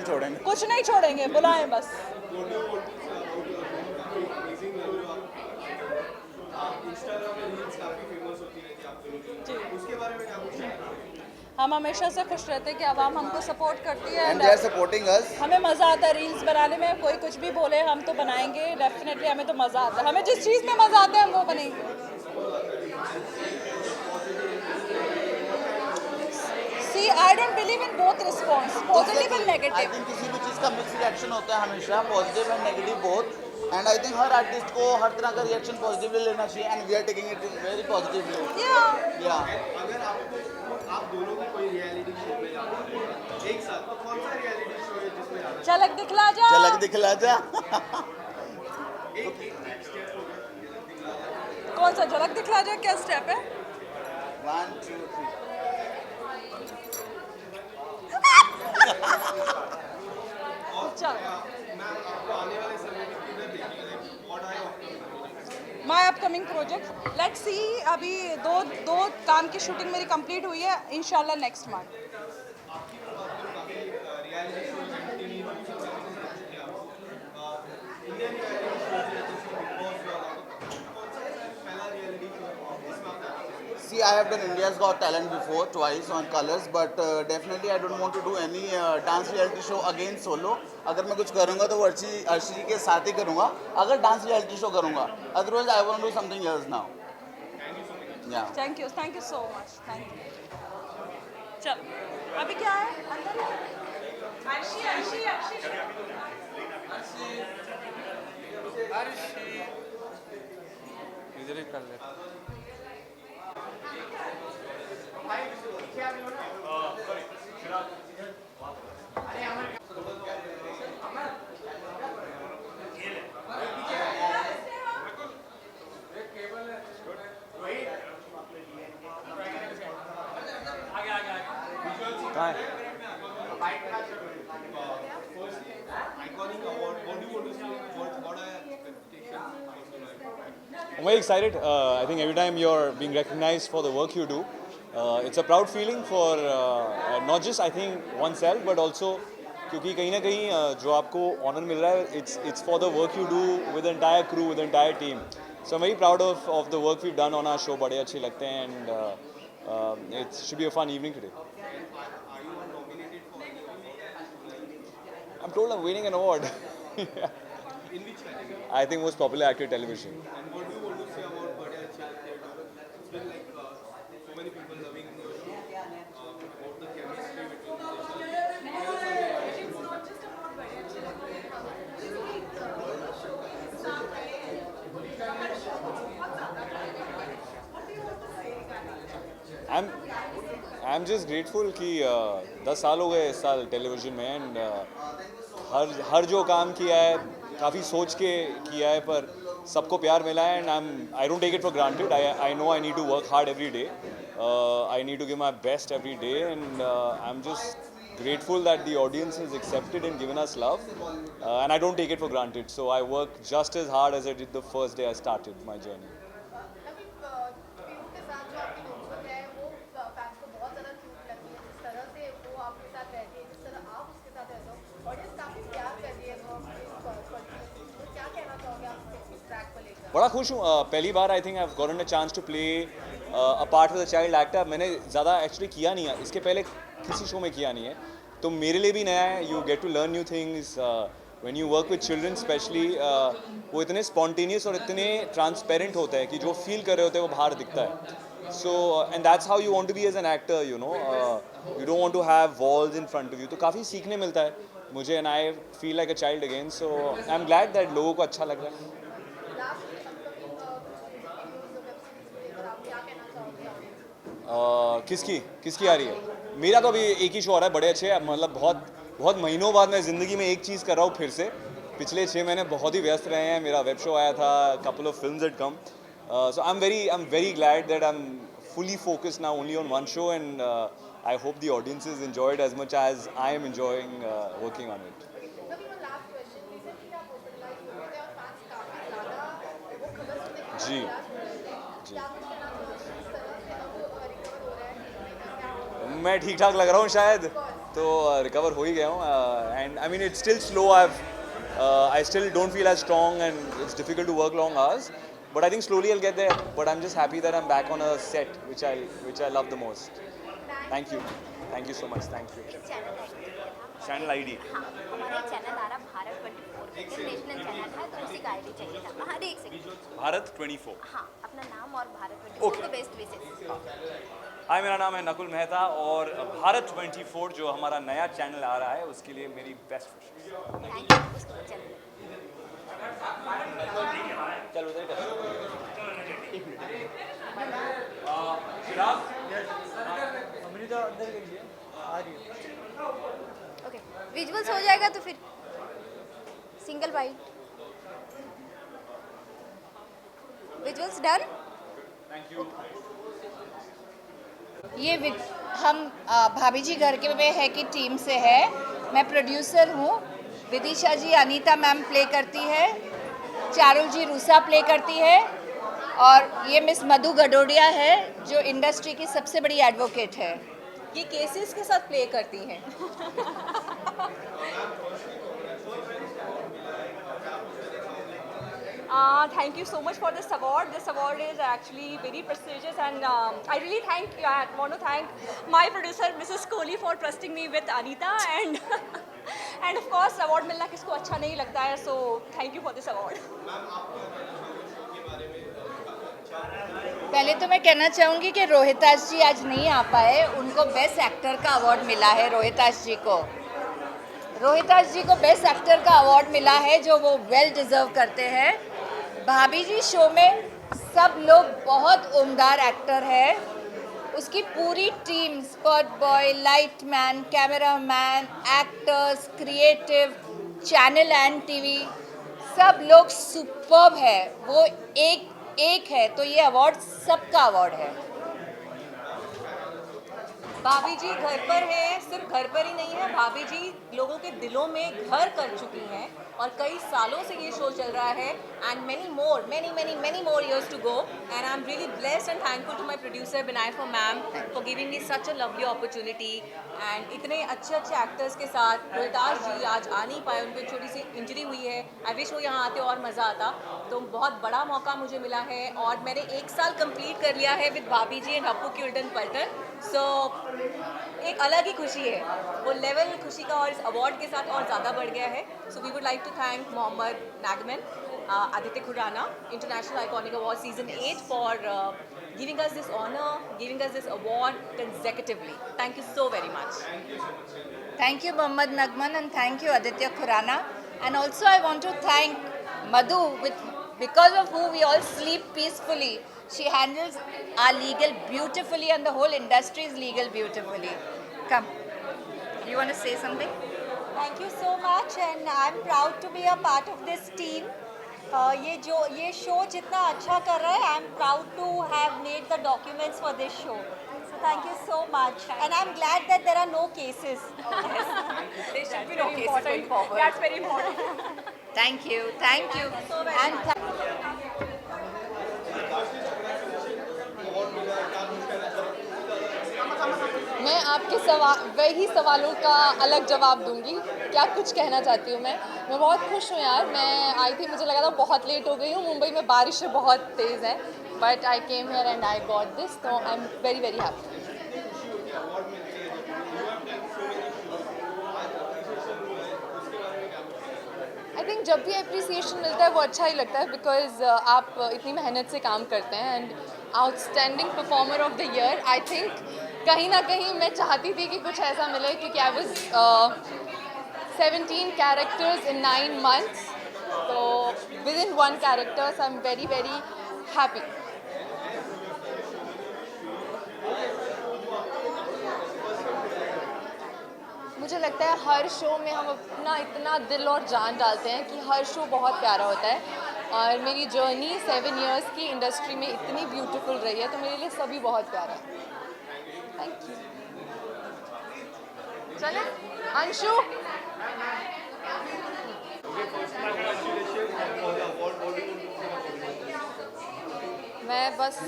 नहीं छोड़ेंगे. बुलाएं बस. इंस्टाग्राम में रील्स काफी फेमस होती रहती है आप दोनों की. उसके बारे में क्या कुछ है? हम हमेशा से खुश रहते हैं कि आवाम हमको सपोर्ट करती है. And they are supporting us. हमें मज़ा आता है रील्स बनाने में. कोई कुछ भी बोले हम तो बनाएंगे. डेफिनेटली हमें तो मज़ा आता है. हमें जिस चीज़ में मज़ा आता है हम वो बनेंगे. See, I don't believe in both response, positive and negative. I think किसी भी चीज़ का मिक्स रिएक्शन होता है हमेशा, positive and negative both. And I think हर आर्टिस्ट को हर तरह का रिएक्शन पॉजिटिवली लेना चाहिए. And we are taking it very positively. या अगर आप दोनों की कोई रियलिटी शो में जाते हैं एक साथ, तो कौन सा रियलिटी शो है जिसमें जाना? झलक दिखला जा. झलक दिखला जा. कौन सा झलक दिखला जा? क्या स्टेप है? 1 2 3. My upcoming project, let's see. अभी दो काम की शूटिंग मेरी कंप्लीट हुई है. इंशाल्लाह next month. See, I have done India's Got Talent before, twice on Colors, but definitely I don't want to do any dance reality show again solo. अगर मैं कुछ करूँगा तो वो अर्शी के साथ ही करूँगा. अगर डांस रियलिटी शो करूँगा, otherwise I want to do something else now. Yeah. Thank you so much. Thank you. चल, अभी क्या है अंदर? अर्शी. इधर ही कर ले. I'm very excited. I think every time you're being recognized for the work you do, it's a proud feeling for not just I think oneself but also क्योंकि कहीं ना कहीं जो आपको ऑनर मिल रहा है it's for the work you do with the entire crew, with the entire team. So I'm very proud of the work we've done on our show. बड़े अच्छे लगते हैं and it should be a fun evening today. I'm told I'm winning an award. In which category? I think most popular actor television. And what do you want to say about Bade Achhe Lagte Hai? It's been like so many people loving your show. About the chemistry between I'm just grateful कि 10 साल हो गए इस साल television में and हर जो काम किया है काफ़ी सोच के किया है पर सबको प्यार मिला है and I don't take it for granted I know I need to work hard every day I need to give my best every day and I am just grateful that the audience has accepted and given us love and I don't take it for granted, so I work just as hard as I did the first day I started my journey. बड़ा खुश हूँ पहली बार I think I have gotten a chance to play a part with a child actor. मैंने ज़्यादा actually किया नहीं है, इसके पहले किसी शो में किया नहीं है, तो मेरे लिए भी नया है. You get to learn new things when you work with children specially. वो इतने स्पॉन्टेनियस और इतने ट्रांसपेरेंट होते हैं कि जो फील कर रहे होते हैं वो बाहर दिखता है. So and that's how you want to be as an actor, you know. You don't want to have walls in front of you. तो काफ़ी सीखने मिलता है मुझे and I feel like a child again. So I am glad that लोगों को अच्छा लग रहा है. किसकी आ रही है? मेरा तो अभी एक ही शो आ रहा है, बड़े अच्छे. मतलब बहुत महीनों बाद मैं ज़िंदगी में एक चीज़ कर रहा हूँ फिर से. पिछले 6 महीने बहुत ही व्यस्त रहे हैं. मेरा वेब शो आया था, couple of films had come. So I am very glad that I am fully focused now only on one show and I hope the audiences enjoy it as much as I am enjoying working on it. जी. मैं ठीक ठाक लग रहा हूँ शायद, तो recover हो ही गया हूँ. And I mean it's still slow. I still don't feel as strong and it's difficult to work long hours, but I think slowly I'll get there. But I'm just happy that I'm back on a set which I love the most. Thank you so much. Thank you. Channel ID. हमारा channel आ रहा Bharat 24 international channel है, तो उसी का ID चाहिए था. हाँ, एक सेकंड. भारत 24. हाँ, अपना नाम और भारत 24 को बेस्ट विशेष. हाय, मेरा नाम है नकुल मेहता और भारत 24 जो हमारा नया चैनल आ रहा है उसके लिए मेरी बेस्ट विशेस. चलो उधर ओके, विजुअल्स हो जाएगा तो फिर single wide. Visuals done. Thank you. ये हम भाभी जी घर के में है कि टीम से है. मैं प्रोड्यूसर हूँ. विदिशा जी अनीता मैम प्ले करती है, चारुल जी रूसा प्ले करती है और ये मिस मधु गडोडिया है जो इंडस्ट्री की सबसे बड़ी एडवोकेट है. ये केसेस के साथ प्ले करती हैं. Thank you so much for this award. This award is actually very prestigious and I really want to thank my producer Mrs. Kohli for trusting me with Anita and and of course award मिलना किसको अच्छा नहीं लगता है, so thank you for this award. पहले तो मैं कहना चाहूँगी कि रोहिताश जी आज नहीं आ पाए. उनको बेस्ट एक्टर का अवार्ड मिला है. रोहिताश जी को बेस्ट एक्टर का अवार्ड मिला है जो वो वेल डिजर्व करते हैं. भाभी जी शो में सब लोग बहुत उम्दार एक्टर है. उसकी पूरी team, spot boy, light man, camera man, actors, creative, channel and TV, सब लोग सुपर्ब है. वो एक है, तो ये अवार्ड सबका अवार्ड है. भाभी जी घर पर है, सिर्फ घर पर ही नहीं है, भाभी जी लोगों के दिलों में घर कर चुकी हैं और कई सालों से ये शो चल रहा है and many more years to go and I'm really blessed and thankful to my producer Binay for ma'am for giving me such a lovely opportunity and इतने अच्छे एक्टर्स के साथ. रोहिताश जी आज आ नहीं पाए, उनको छोटी सी इंजरी हुई है. आई विश वो यहाँ आते और मज़ा आता. तो बहुत बड़ा मौका मुझे मिला है और मैंने 1 साल कंप्लीट कर लिया है विद भाभी जी एंड हप्पू की उल्टन पलटन. सो एक अलग ही खुशी है, वो लेवल खुशी का और इस अवार्ड के साथ और ज़्यादा बढ़ गया है. So we would like to thank Mohammed Nagman, Aditya Khurrana, International Iconic Award Season 8 for giving us this honor, giving us this award consecutively. Thank you so very much. Thank you, Mohammad Nagman, and thank you, Aditya Khurrana. And also, I want to thank Madhu, because of who we all sleep peacefully. She handles our legal beautifully, and the whole industry is legal beautifully. Come. You want to say something? Thank you so much, and I'm proud to be a part of this team. ये show जितना अच्छा कर रहा है, I'm proud to have made the documents for this show. So thank you so much, and I'm glad that there are no cases. There should be no cases going forward. That's very important. Thank you. Thank you. And मैं आपके वही सवालों का अलग जवाब दूंगी. क्या कुछ कहना चाहती हूँ मैं बहुत खुश हूँ यार. मैं आई थी, मुझे लगा था बहुत लेट हो गई हूँ. मुंबई में बारिश बहुत तेज़ है, but I came here and I got this, तो I am very very happy. I think जब भी अप्रिसिएशन मिलता है वो अच्छा ही लगता है, बिकॉज आप इतनी मेहनत से काम करते हैं. And outstanding performer of the year, I think कहीं ना कहीं मैं चाहती थी कि कुछ ऐसा मिले, क्योंकि I was 17 characters in 9 months, तो with in 1 character, so I am very very happy. मुझे लगता है हर शो में हम अपना इतना दिल और जान डालते हैं कि हर शो बहुत प्यारा होता है. और मेरी जर्नी 7 years की इंडस्ट्री में इतनी ब्यूटीफुल रही है, तो मेरे लिए सभी बहुत प्यारा है. Thank you. चले अंशु. मैं बस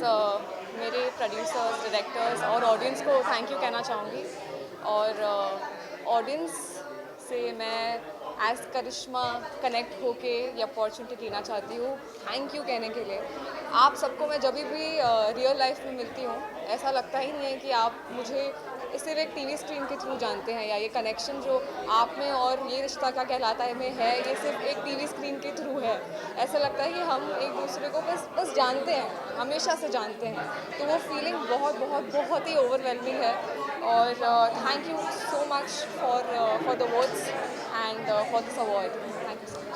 मेरे प्रोड्यूसर्स, डायरेक्टर्स और ऑडियंस को थैंक यू कहना चाहूँगी. और ऑडियंस से मैं एज करिश्मा कनेक्ट होके ये अपॉर्चुनिटी लेना चाहती हूँ थैंक यू कहने के लिए. आप सबको मैं जब भी रियल लाइफ में मिलती हूँ, ऐसा लगता ही नहीं है कि आप मुझे सिर्फ एक टीवी स्क्रीन के थ्रू जानते हैं, या ये कनेक्शन जो आप में और ये रिश्ता क्या कहलाता है में है, ये सिर्फ एक टीवी स्क्रीन के थ्रू है. ऐसा लगता है कि हम एक दूसरे को बस जानते हैं, हमेशा से जानते हैं. तो वो फीलिंग बहुत बहुत बहुत ही ओवरवेलमिंग है. और thank you so much for the words and for this award. Thank you so much.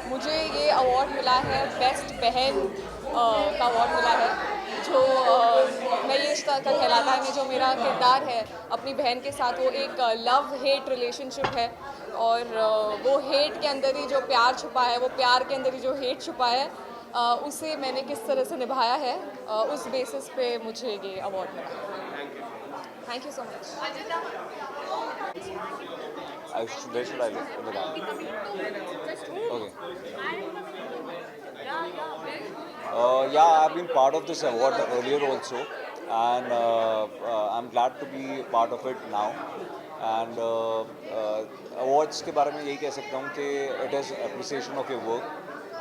मुझे ये अवार्ड मिला है बेस्ट बहन का अवार्ड मिला है, जो मैं ये रिश्ता का कहलाता है में जो मेरा किरदार है अपनी बहन के साथ, वो एक लव हेट रिलेशनशिप है. और वो हेट के अंदर ही जो प्यार छुपा है, वो प्यार के अंदर ही जो हेट छुपा है, उसे मैंने किस तरह से निभाया है, उस बेसिस पे मुझे ये अवार्ड मिला. Thank you so much. Where should I look? In the back. Okay. Yeah, I've been part of this award earlier also, and I'm glad to be part of it now. And awards के बारे में यही कह सकता हूँ कि it is appreciation of your work,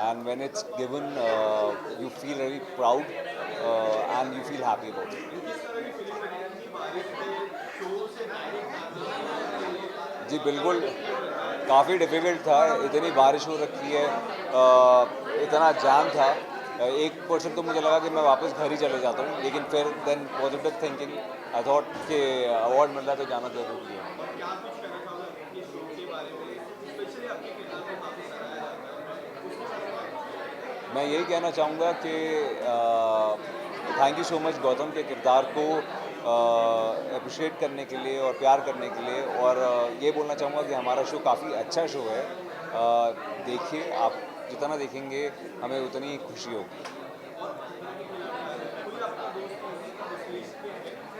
and when it's given, you feel very proud and you feel happy about it. जी बिल्कुल, काफ़ी डिफ़िकल्ट था. इतनी बारिश हो रखी है, इतना जाम था. 1% तो मुझे लगा कि मैं वापस घर ही चले जाता हूँ, लेकिन फिर then positive thinking, I thought कि अवार्ड मिल रहा है तो जाना ज़रूरी है. मैं यही कहना चाहूँगा कि thank you so much Gautam के किरदार को अप्रिशिएट करने के लिए और प्यार करने के लिए. और ये बोलना चाहूँगा कि हमारा शो काफ़ी अच्छा शो है. देखिए, आप जितना देखेंगे हमें उतनी खुशी होगी.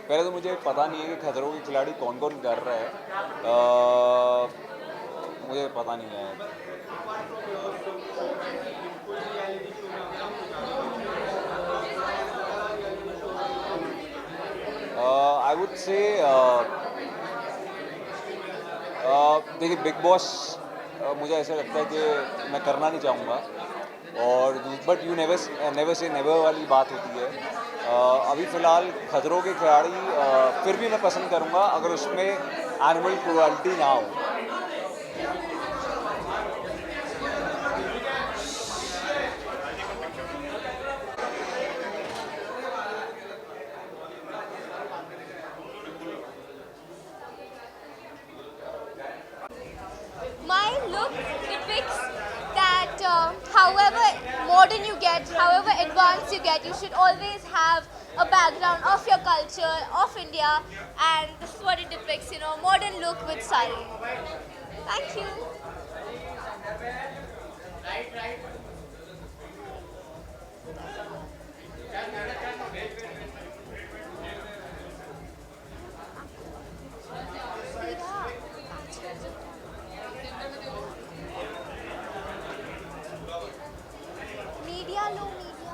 पहले तो मुझे पता नहीं है कि खतरों के खिलाड़ी कौन कौन कर रहा है, मुझे पता नहीं है. I would say देखिए, बिग बॉस मुझे ऐसा लगता है कि मैं करना नहीं चाहूँगा. और but you never say never वाली बात होती है। अभी फ़िलहाल खतरों के खिलाड़ी फिर भी मैं पसंद करूँगा अगर उसमें एनिमल क्रूअल्टी ना हो। My look depicts that however modern you get, however advanced you get, you should always have a background of your culture, of India, and this is what it depicts, you know, modern look with sari. Thank you. Media low media.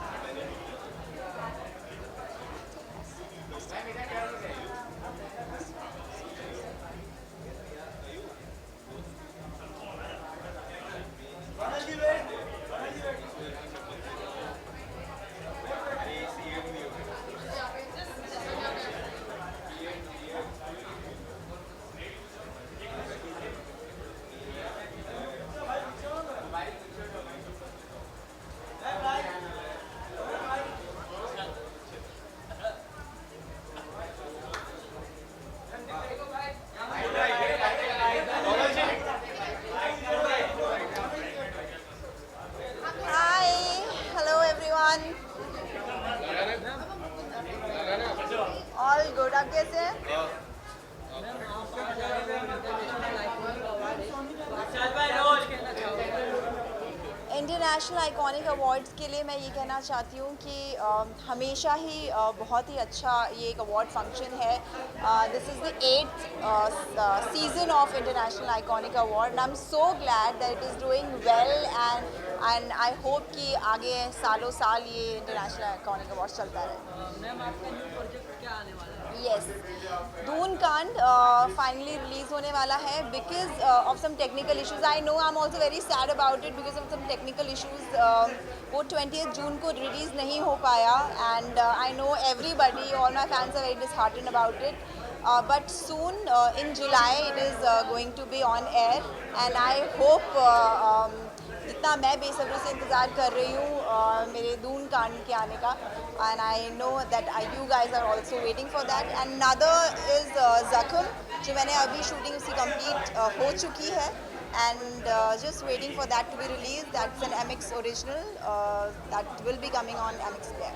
Hi, hello everyone. All good, आप कैसे हैं? International iconic awards के लिए मैं ये कहना चाहती हूँ कि हमेशा ही बहुत ही अच्छा ये एक अवार्ड फंक्शन है। This is the 8th season off international iconic award and I am so glad that it is doing well and I hope कि आगे सालों साल ये इंटरनेशनल आइकॉनिक अवार्ड चलता रहे। मैम आपका न्यू प्रोजेक्ट क्या आने वाला है? Yes, Doon Kand finally release होने वाला है because of some technical issues. I know I'm also very sad about it because of some technical issues. वो 20th June को release नहीं हो पाया and I know everybody, all my fans are very disheartened about it. But soon in July it is going to be on air and I hope जितना मैं बेसब्री से इंतज़ार कर रही हूँ मेरे दून कांड के आने का and I know that you guys are also waiting for that and another is Zakhm जो मैंने अभी शूटिंग उसकी कंप्लीट हो चुकी है and just waiting for that to be release that's an MX original that will be coming on MX player.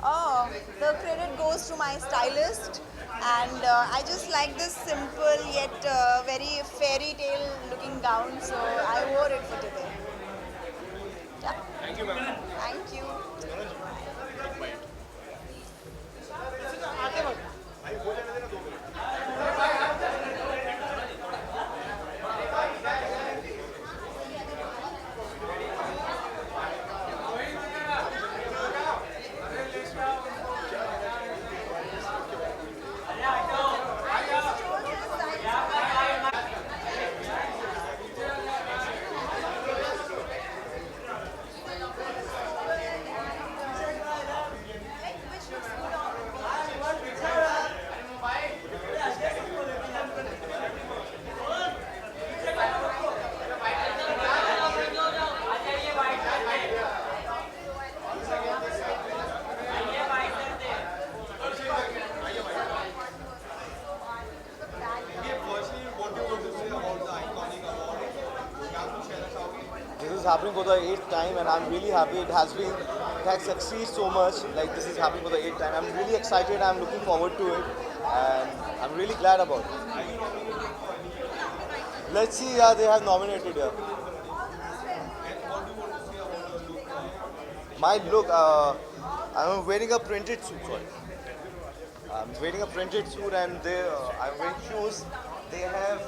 Oh, the credit goes to my stylist and I just like this simple yet very fairy tale looking gown, so I wore it for today. Yeah. Thank you, ma'am. Thank you. is happening for the 8th time and I'm really happy. It has succeeded so much. Like this is happening for the 8th time. I'm really excited. I'm looking forward to it and I'm really glad about it. Let's see, yeah, they have nominated here. My look, I'm wearing a printed suit. Sorry, I'm wearing a printed suit and I'm wearing shoes. They have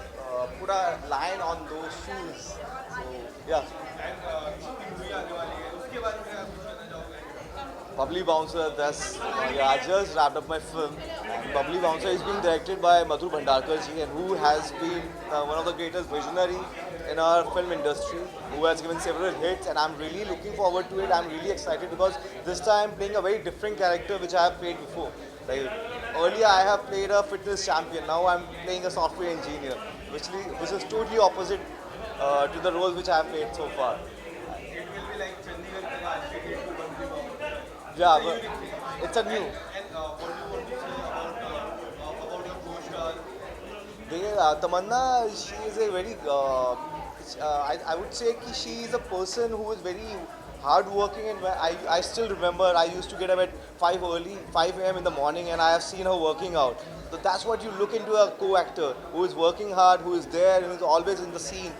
put a line on those shoes. So yeah. Bubbly Bouncer, yeah, I just wrapped up my film. Bubbly Bouncer is being directed by Madhu Bhandarkar ji, and who has been one of the greatest visionary in our film industry, who has given several hits, and I'm really looking forward to it. I'm really excited because this time I'm playing a very different character which I have played before. Like earlier I have played a fitness champion, now I'm playing a software engineer, which is totally opposite to the roles which I have played so far. It will be like Chandigarh ke Ashik to Bubbly Bouncer. Yeah, but it's a new. And what do you want to say about your co-star? Tamanna, she is a very, I would say that she is a person who is very hardworking, and I still remember I used to get up at 5 a.m. in the morning, and I have seen her working out. So that's what you look into a co-actor, who is working hard, who is there, who is always in the scene.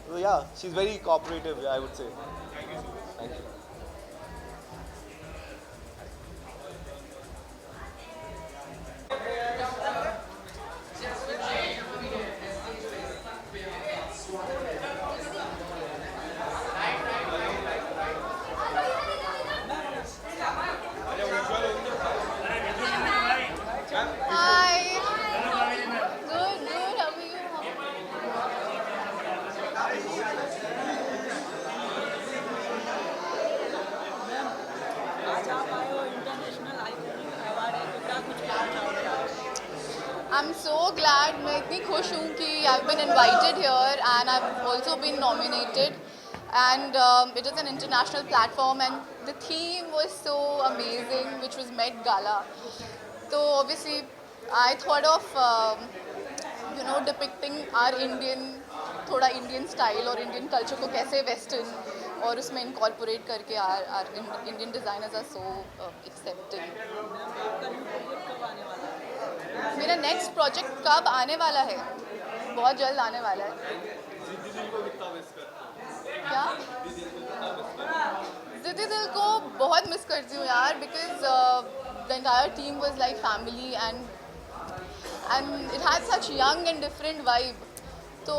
So yeah, she's very cooperative, I would say. Thank you. Hi. Good, how are you? आज आप आए हो international iconic award है तो क्या कुछ कहना चाहोगे आप? I'm so glad. मैं इतनी खुश हूँ कि I've been invited here and I've also been nominated. And it is an international platform and the theme was so amazing, which was Met Gala. So obviously I thought of depicting our थोड़ा Indian style और Indian culture को कैसे Western और उसमें incorporate करके our Indian designers are so accepting. मेरा next project कब आने वाला है? बहुत जल्द आने वाला है. क्या? ज़िद्दी दिल को बहुत मिस करती हूँ यार, because the entire team was like family and it had such young and different vibe. तो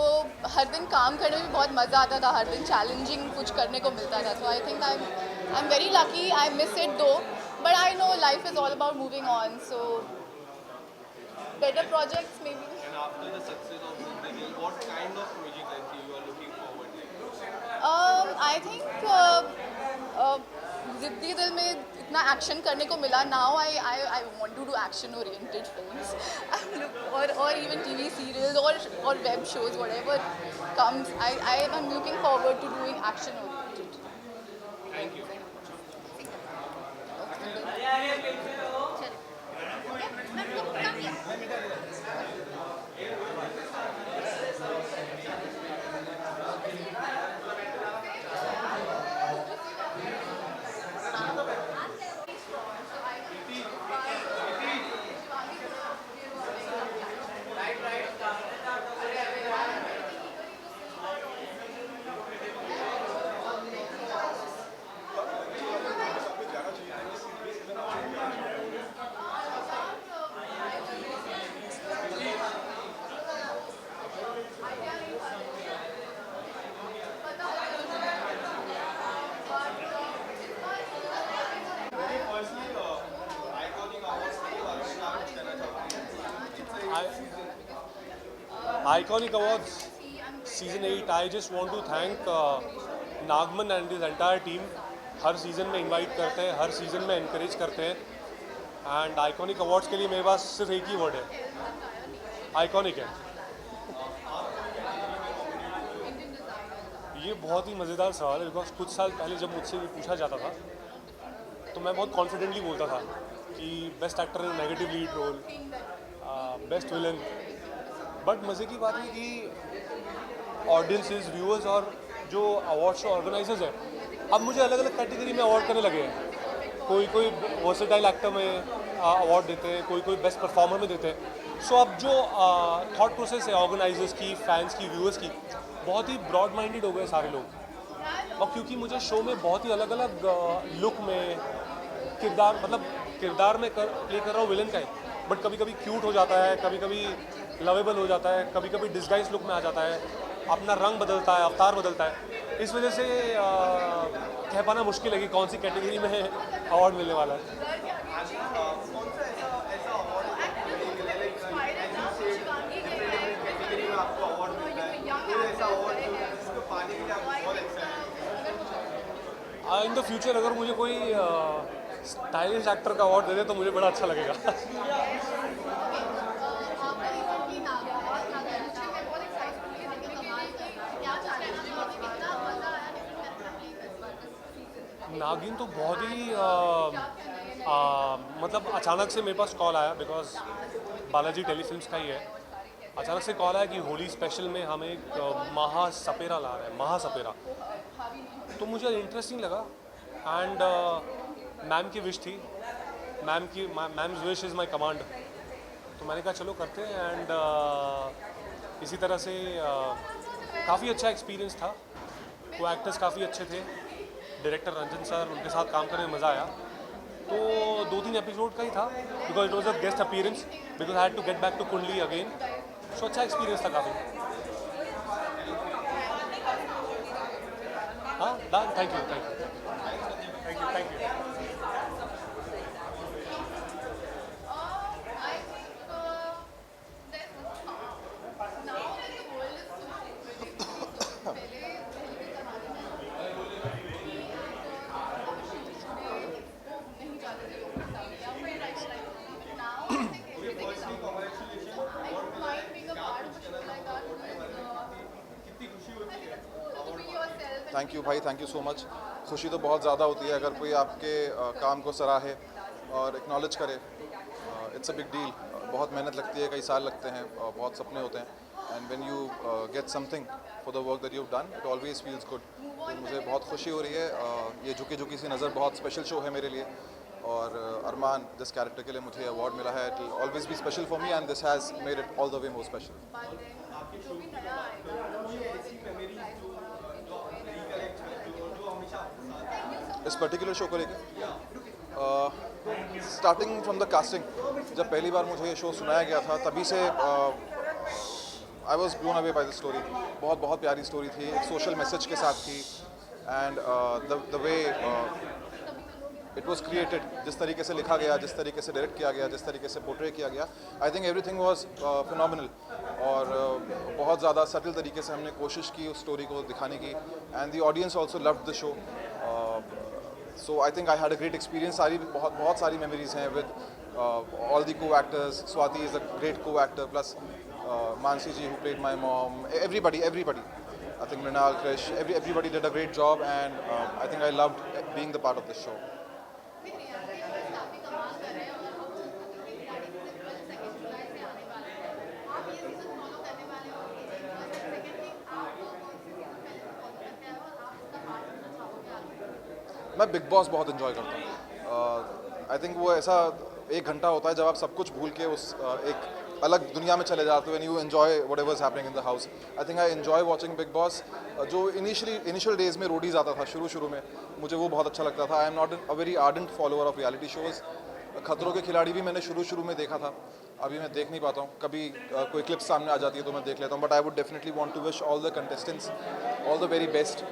हर दिन काम करने में बहुत मज़ा आता था, हर दिन challenging कुछ करने को मिलता था. So I think I'm very lucky. I miss it though, but I know life is all about moving on. So better projects maybe. And after the success of Ziddagi Dil, what kind of project like you are looking forward to? I think ज़िद्दी दिल में इतना action करने को मिला. Now I want to do action oriented films or even TV serials or web shows, whatever comes. I am looking forward to doing action oriented. Thank you. Iconic Awards Season 8, I just want to thank Nagman and his entire team. Her season में invite करते हैं, हर season में encourage करते हैं. And iconic awards के लिए मेरे पास सिर्फ एक ही वर्ड है, आइकॉनिक है. ये बहुत ही मज़ेदार सवाल है बिकॉज कुछ साल पहले जब मुझसे ये पूछा जाता था तो मैं बहुत कॉन्फिडेंटली बोलता था कि best actor in negative lead role, best villain. But मज़े की बात है कि ऑडियंसेस, व्यूअर्स और जो अवार्ड शो ऑर्गेनाइजर्स हैं अब मुझे अलग अलग कैटेगरी में अवार्ड करने लगे हैं. कोई वर्सेटाइल एक्टर में अवार्ड देते हैं, कोई बेस्ट परफॉर्मर में देते हैं. सो अब जो थॉट प्रोसेस है ऑर्गेनाइजर्स की, फैंस की, व्यूअर्स की, बहुत ही ब्रॉड माइंडेड हो गए सारे लोग. और क्योंकि मुझे शो में बहुत ही अलग अलग लुक में किरदार में प्ले कर रहा हूँ विलन का है, बट कभी कभी क्यूट हो जाता है, कभी कभी लवेबल हो जाता है, कभी कभी डिस्गाइज लुक में आ जाता है, अपना रंग बदलता है, अवतार बदलता है. इस वजह से कह पाना मुश्किल है कि कौन सी कैटेगरी में अवार्ड मिलने वाला है। कौन सा ऐसा अवार्ड कैटेगरी में आपको अवार्ड मिलता है, कोई ऐसा अवार्ड जिसको पाने के लिए आप बहुत एक्साइटेड? इन द फ्यूचर अगर मुझे कोई स्टाइलिश एक्टर का अवार्ड दे दे तो मुझे बड़ा अच्छा लगेगा। नागिन तो बहुत ही मतलब अचानक से मेरे पास कॉल आया, बिकॉज बालाजी टेलीफिल्म्स का ही है। अचानक से कॉल आया कि होली स्पेशल में हम एक महासपेरा ला रहे हैं, महासपेरा। तो मुझे इंटरेस्टिंग लगा एंड मैम की विश थी, ma'am's wish is my command. तो मैंने कहा चलो करते हैं एंड इसी तरह से काफ़ी अच्छा एक्सपीरियंस था। वो एक्टर्स काफ़ी अच्छे थे, डायरेक्टर रंजन सर, उनके साथ काम करने में मज़ा आया। तो 2-3 एपिसोड का ही था, because it was a guest appearance, because I had to get back to Kundali again. So अच्छा एक्सपीरियंस था काफ़ी। हाँ, थैंक यू। थैंक यू भाई, थैंक यू सो मच। खुशी तो बहुत ज़्यादा होती है अगर कोई आपके काम को सराहे और एक्नॉलेज करे। It's a big deal. बहुत मेहनत लगती है, कई साल लगते हैं, बहुत सपने होते हैं, and when you get something for the work that you have done, it always feels good. तो मुझे बहुत खुशी हो रही है। ये झुकी झुकी सी नज़र बहुत स्पेशल शो है मेरे लिए, और अरमान जिस कैरेक्टर के लिए मुझे अवार्ड मिला है, it will always be special for me, and this has made it all the way more special. इस पर्टिकुलर शो को लेकर स्टार्टिंग फ्रॉम द कास्टिंग, जब पहली बार मुझे ये शो सुनाया गया था, तभी से I was blown away by the story. बहुत प्यारी स्टोरी थी, एक सोशल मैसेज के साथ थी, and the way it was created, जिस तरीके से लिखा गया, जिस तरीके से डायरेक्ट किया गया, जिस तरीके से पोर्ट्रे किया गया, I think everything was phenomenal. और बहुत ज़्यादा सटल तरीके से हमने कोशिश की उस स्टोरी को दिखाने की, and the audience also loved the show. So I think I had a great experience. बहुत सारी memories हैं with all the co-actors. Swati is a great co-actor, plus Mansi ji who played my mom. Everybody. I think Mrinal, Krish, everybody did a great job, and I think I loved being the part of this show. मैं big boss बहुत enjoy करता हूँ। I think वो ऐसा 1 घंटा होता है जब आप सब कुछ भूल के उस एक अलग दुनिया में चले जाते हो, and you enjoy what ever is happening in the house. I think I enjoy watching big boss. जो इनिशियल डेज में रोडीज आता था शुरू में, मुझे वो बहुत अच्छा लगता था। आई am not a very ardent follower of reality shows. खतरों के खिलाड़ी भी मैंने शुरू में देखा था, अभी मैं देख नहीं पाता हूँ। कभी कोई क्लिप सामने आ जाती है तो मैं देख लेता हूँ, but I would definitely want to wish all the contestants all the very best.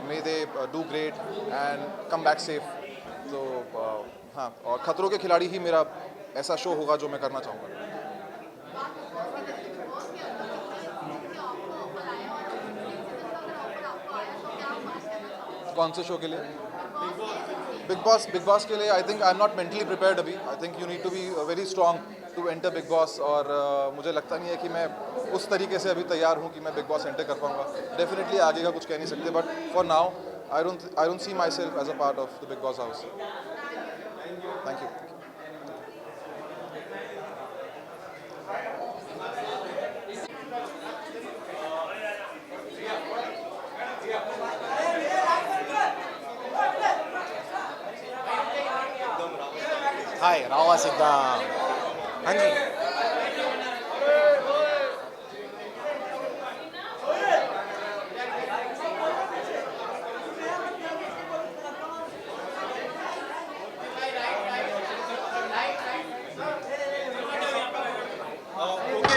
May they do great and come back safe. तो हाँ, और खतरों के खिलाड़ी ही मेरा ऐसा शो होगा जो मैं करना चाहूँगा। कौन से शो के लिए? बिग बॉस के लिए I think I am not mentally prepared अभी। I think you need to be very strong to enter Bigg Boss, और मुझे लगता नहीं है कि मैं उस तरीके से अभी तैयार हूँ कि मैं बिग बॉस एंटर कर पाऊँगा। डेफिनेटली आगे का कुछ कह नहीं सकते, but for now I don't see myself as a part of the Bigg Boss house. Thank you. Hi, रावा सिद्धाम। हाँ जी,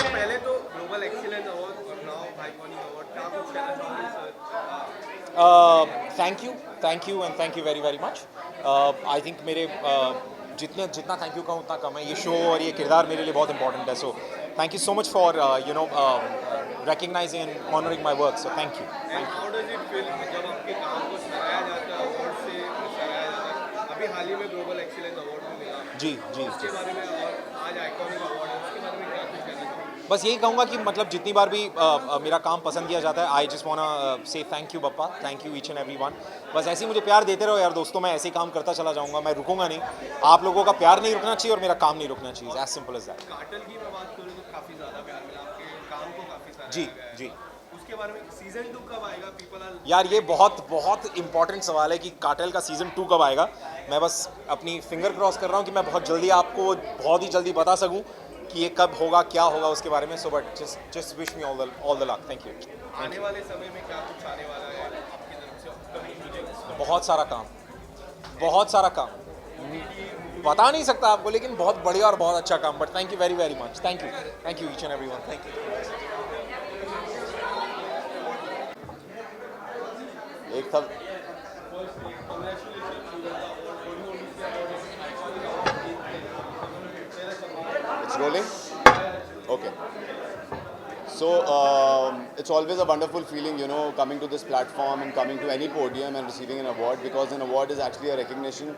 पहले तो ग्लोबल एक्सीलेंस अवार्ड और नाउ आइकॉनिक अवार्ड, क्या कुछ कहना चाहोगे sir? Thank you and thank you very very much. I think मेरे जितना थैंक यू कहूँ उतना कम है. ये शो और ये किरदार मेरे लिए बहुत इंपॉर्टेंट है. सो thank you so much for recognizing and honoring my work. So thank you. How does it feel जब आपके काम को सराहा जाता है, अवार्ड से सराहा जाता है? अभी हाल ही में ग्लोबल एक्सीलेंस अवार्ड भी मिला. जी. उसके बारे में और आज आइकॉनिक अवार्ड है, उसके बारे में क्या कुछ कहना चाहोगे? बस यही कहूँगा कि मतलब जितनी बार भी मेरा काम पसंद किया जाता है, आई जस्ट वांना से thank you Bappa, thank you each and every one. बस ऐसे ही मुझे प्यार देते रहो यार दोस्तों. मैं ऐसे ही काम करता चला जाऊँगा, मैं रुकूंगा नहीं. आप लोगों का प्यार नहीं रुकना चाहिए और मेरा काम नहीं रुकना चाहिए. As simple as that. Cartel की मैं बात करूँ तो काफ़ी ज़्यादा प्यार मिला, आपके काम को काफ़ी सारा जी. उसके बारे में सीजन 2 कब आएगा? पीपल आर यार ये बहुत इंपॉर्टेंट सवाल है कि कार्टेल का सीज़न 2 कब आएगा. मैं बस अपनी फिंगर क्रॉस कर रहा हूँ कि मैं बहुत जल्दी आपको बहुत ही जल्दी बता सकूँ कि ये कब होगा, क्या होगा उसके बारे में. So but just wish me all the luck. Thank you. आने वाले समय में क्या कुछ आने वाला है आपकी तरफ से अपकमिंग प्रोजेक्ट्स? बहुत सारा काम बता नहीं सकता आपको, लेकिन बहुत बढ़िया और बहुत अच्छा काम. But thank you very very much. Thank you each and every one. Thank you. एक था It's rolling? Okay. So it's always a wonderful feeling, you know, coming to this platform and coming to any podium and receiving an award, because an award is actually a recognition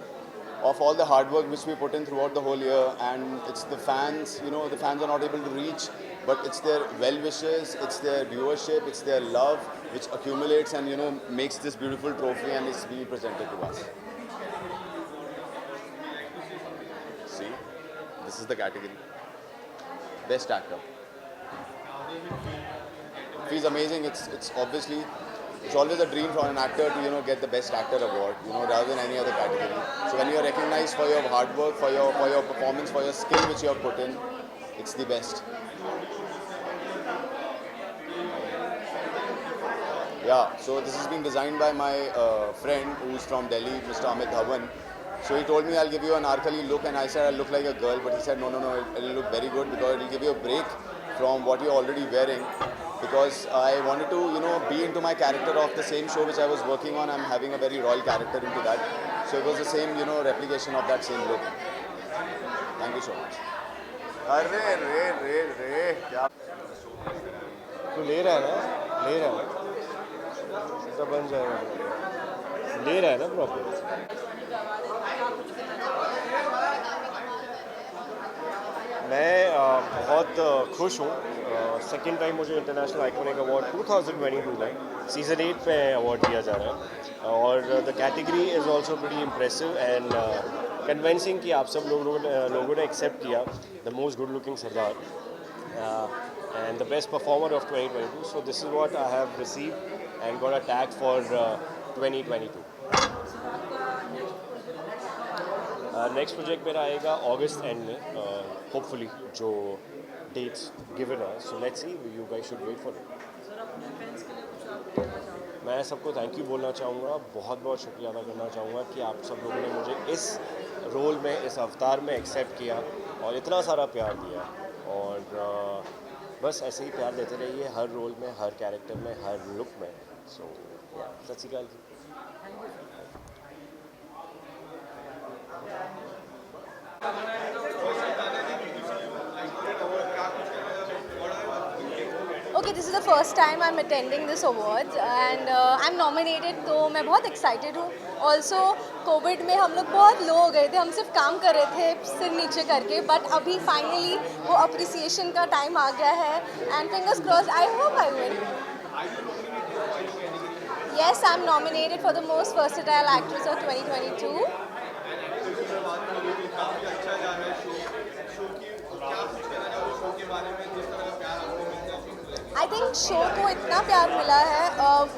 of all the hard work which we put in throughout the whole year. And it's the fans, you know, the fans are not able to reach, but it's their well wishes, it's their viewership, it's their love which accumulates and, you know, makes this beautiful trophy and is being presented to us. See, this is the category. Best actor. It feels amazing. It's obviously, it's always a dream for an actor to, you know, get the best actor award, you know, rather than any other category. So when you are recognized for your hard work, for your performance, for your skill which you have put in, it's the best. Yeah, so this has been designed by my friend who's from Delhi, Mr. Amit Dhawan. So he told me I'll give you an Arkhali look, and I said I'll look like a girl, but he said no, it'll look very good because it'll give you a break from what you're already wearing. Because I wanted to, you know, be into my character of the same show which I was working on. I'm having a very royal character into that. So it was the same, you know, replication of that same look. Thank you so much. अरे क्या तू ले रहा है ना सीधा बन जाएगा. ले रहा है ना प्रॉपर. मैं बहुत खुश हूँ. सेकेंड टाइम मुझे इंटरनेशनल आइकॉनिक अवार्ड 2022 में सीज़न 8 में अवार्ड दिया जा रहा है. और the category is also pretty impressive and convincing कि आप सब लोगों ने एक्सेप्ट किया the most good looking Sardar and the best performer of 2022. So this is what I have received and got a tag for 2022. Next project मेरा आएगा अगस्त end में, होपफुली, जो डेट्स गिवन है. So let's see, you guys should wait for it. मैं सबको thank you बोलना चाहूँगा, बहुत बहुत शुक्रिया अदा करना चाहूँगा कि आप सब लोगों ने मुझे इस रोल में, इस अवतार में एक्सेप्ट किया और इतना सारा प्यार दिया. और बस ऐसे ही प्यार देते रहिए हर रोल में, हर कैरेक्टर में, हर लुक में. सो सत श्री अकाल जी. Okay, this is the first time I'm attending this awards and I'm nominated, तो मैं बहुत excited हूँ. Also, कोविड में हम लोग बहुत लो हो गए थे, हम सिर्फ काम कर रहे थे सिर नीचे करके, बट अभी फाइनली वो अप्रिसिएशन का टाइम आ गया है and fingers crossed, I hope I win. Yes, I'm nominated for the most versatile actress of 2022. I think show को इतना प्यार मिला है,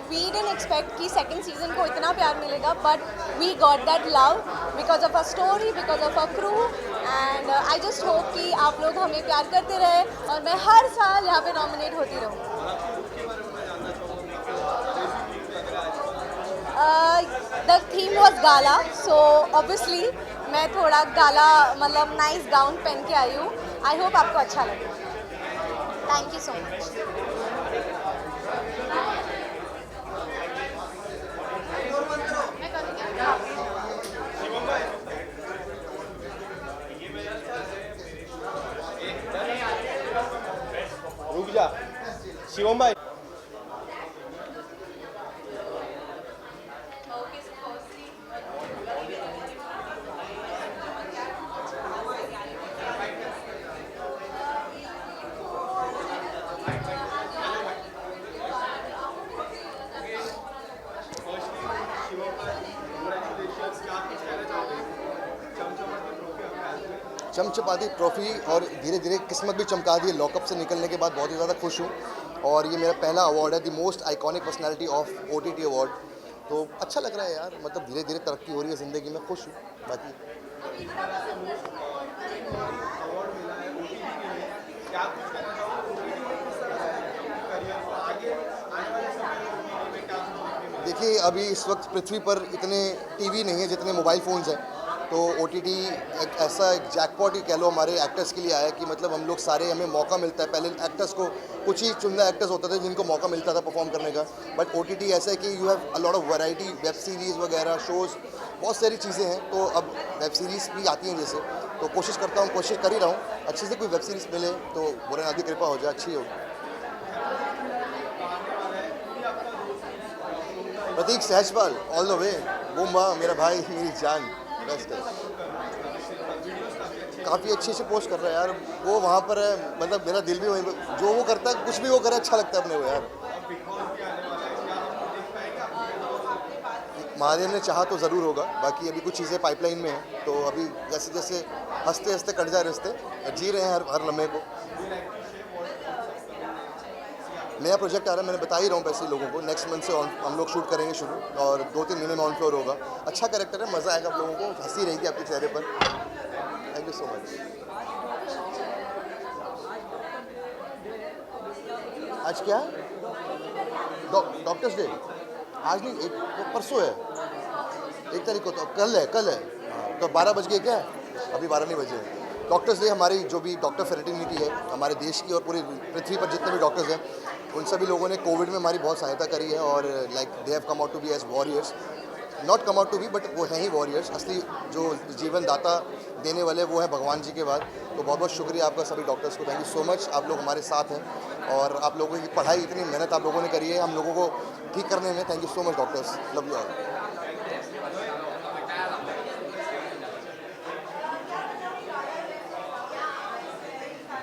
we didn't expect कि second season को इतना प्यार मिलेगा, but we got that love because of our story, because of our crew, and I just hope कि आप लोग हमें प्यार करते रहे और मैं हर साल यहाँ पे नॉमिनेट होती रहूँ. The theme was gala, so obviously मैं थोड़ा गाला मतलब नाइस गाउन पहन के आई हूँ. I hope आपको अच्छा लगे. Thank you so much. Shivam भाई चमचमाती ट्रॉफी और धीरे धीरे किस्मत भी चमका दी है। लॉकअप से निकलने के बाद बहुत ही ज़्यादा खुश हूँ और ये मेरा पहला अवार्ड है, the most iconic personality of OTT award. तो अच्छा लग रहा है यार, मतलब धीरे धीरे तरक्की हो रही है ज़िंदगी में, खुश हूँ। बाकी देखिए, अभी इस वक्त पृथ्वी पर इतने टीवी नहीं है जितने मोबाइल फ़ोन्स हैं, तो OTT एक ऐसा एक जैकपॉट ही कह लो हमारे एक्टर्स के लिए आया कि मतलब हम लोग सारे, हमें मौका मिलता है। पहले एक्टर्स को कुछ ही चुनिंदा एक्टर्स होते थे जिनको मौका मिलता था परफॉर्म करने का, बट OTT ऐसा है कि you have a lot of variety, web series वगैरह, शोज़, बहुत सारी चीज़ें हैं। तो अब वेब सीरीज़ भी आती हैं जैसे, तो कोशिश करता हूँ, कोशिश कर ही रहा हूँ अच्छे से कोई वेब सीरीज़ मिले तो भोलेनाथ की कृपा हो जाए, अच्छी हो। प्रतीक सहजपाल ऑल द वे, बूम्बा मेरा भाई, मेरी जान, बेस्ट है। काफ़ी अच्छे से पोस्ट कर रहा है यार, वो वहाँ पर है, मतलब मेरा दिल भी वहीं पर, जो वो करता है, कुछ भी वो करे अच्छा लगता है अपने को यार। महादेव ने चाहा तो ज़रूर होगा, बाकी अभी कुछ चीज़ें पाइपलाइन में हैं, तो अभी जैसे जैसे हंसते हंसते कट जाए रिश्ते, जी रहे हैं हर लम्हे को। नया प्रोजेक्ट आ रहा है, मैंने बता ही रहा हूँ वैसे लोगों को, नेक्स्ट मंथ से हम लोग शूट करेंगे शुरू, और 2-3 महीने में ऑन फ्लोर होगा। अच्छा कैरेक्टर है, मज़ा आएगा आप लोगों को, हंसी रहेगी आपके चेहरे पर। Thank you so much. आज क्या है? Doctors day? आज नहीं, एक परसों है, 1 तारीख को, तो कल है तो 12 बज गए क्या? अभी 12 नहीं बजे। डॉक्टर्स डे हमारी जो भी डॉक्टर फ्रेटर्निटी है हमारे देश की और पूरी पृथ्वी पर जितने भी डॉक्टर्स हैं, उन सभी लोगों ने कोविड में हमारी बहुत सहायता करी है, और like they have come out to be as warriors, not come out to be, but वो हैं ही वॉरियर्स। असली जो जीवन दाता देने वाले वो हैं भगवान जी के बाद। तो बहुत बहुत शुक्रिया आपका सभी डॉक्टर्स को, थैंक यू सो मच, आप लोग हमारे साथ हैं, और आप लोगों की पढ़ाई, इतनी मेहनत आप लोगों ने करी है हम लोगों को ठीक करने में, thank you so much doctors, love you all.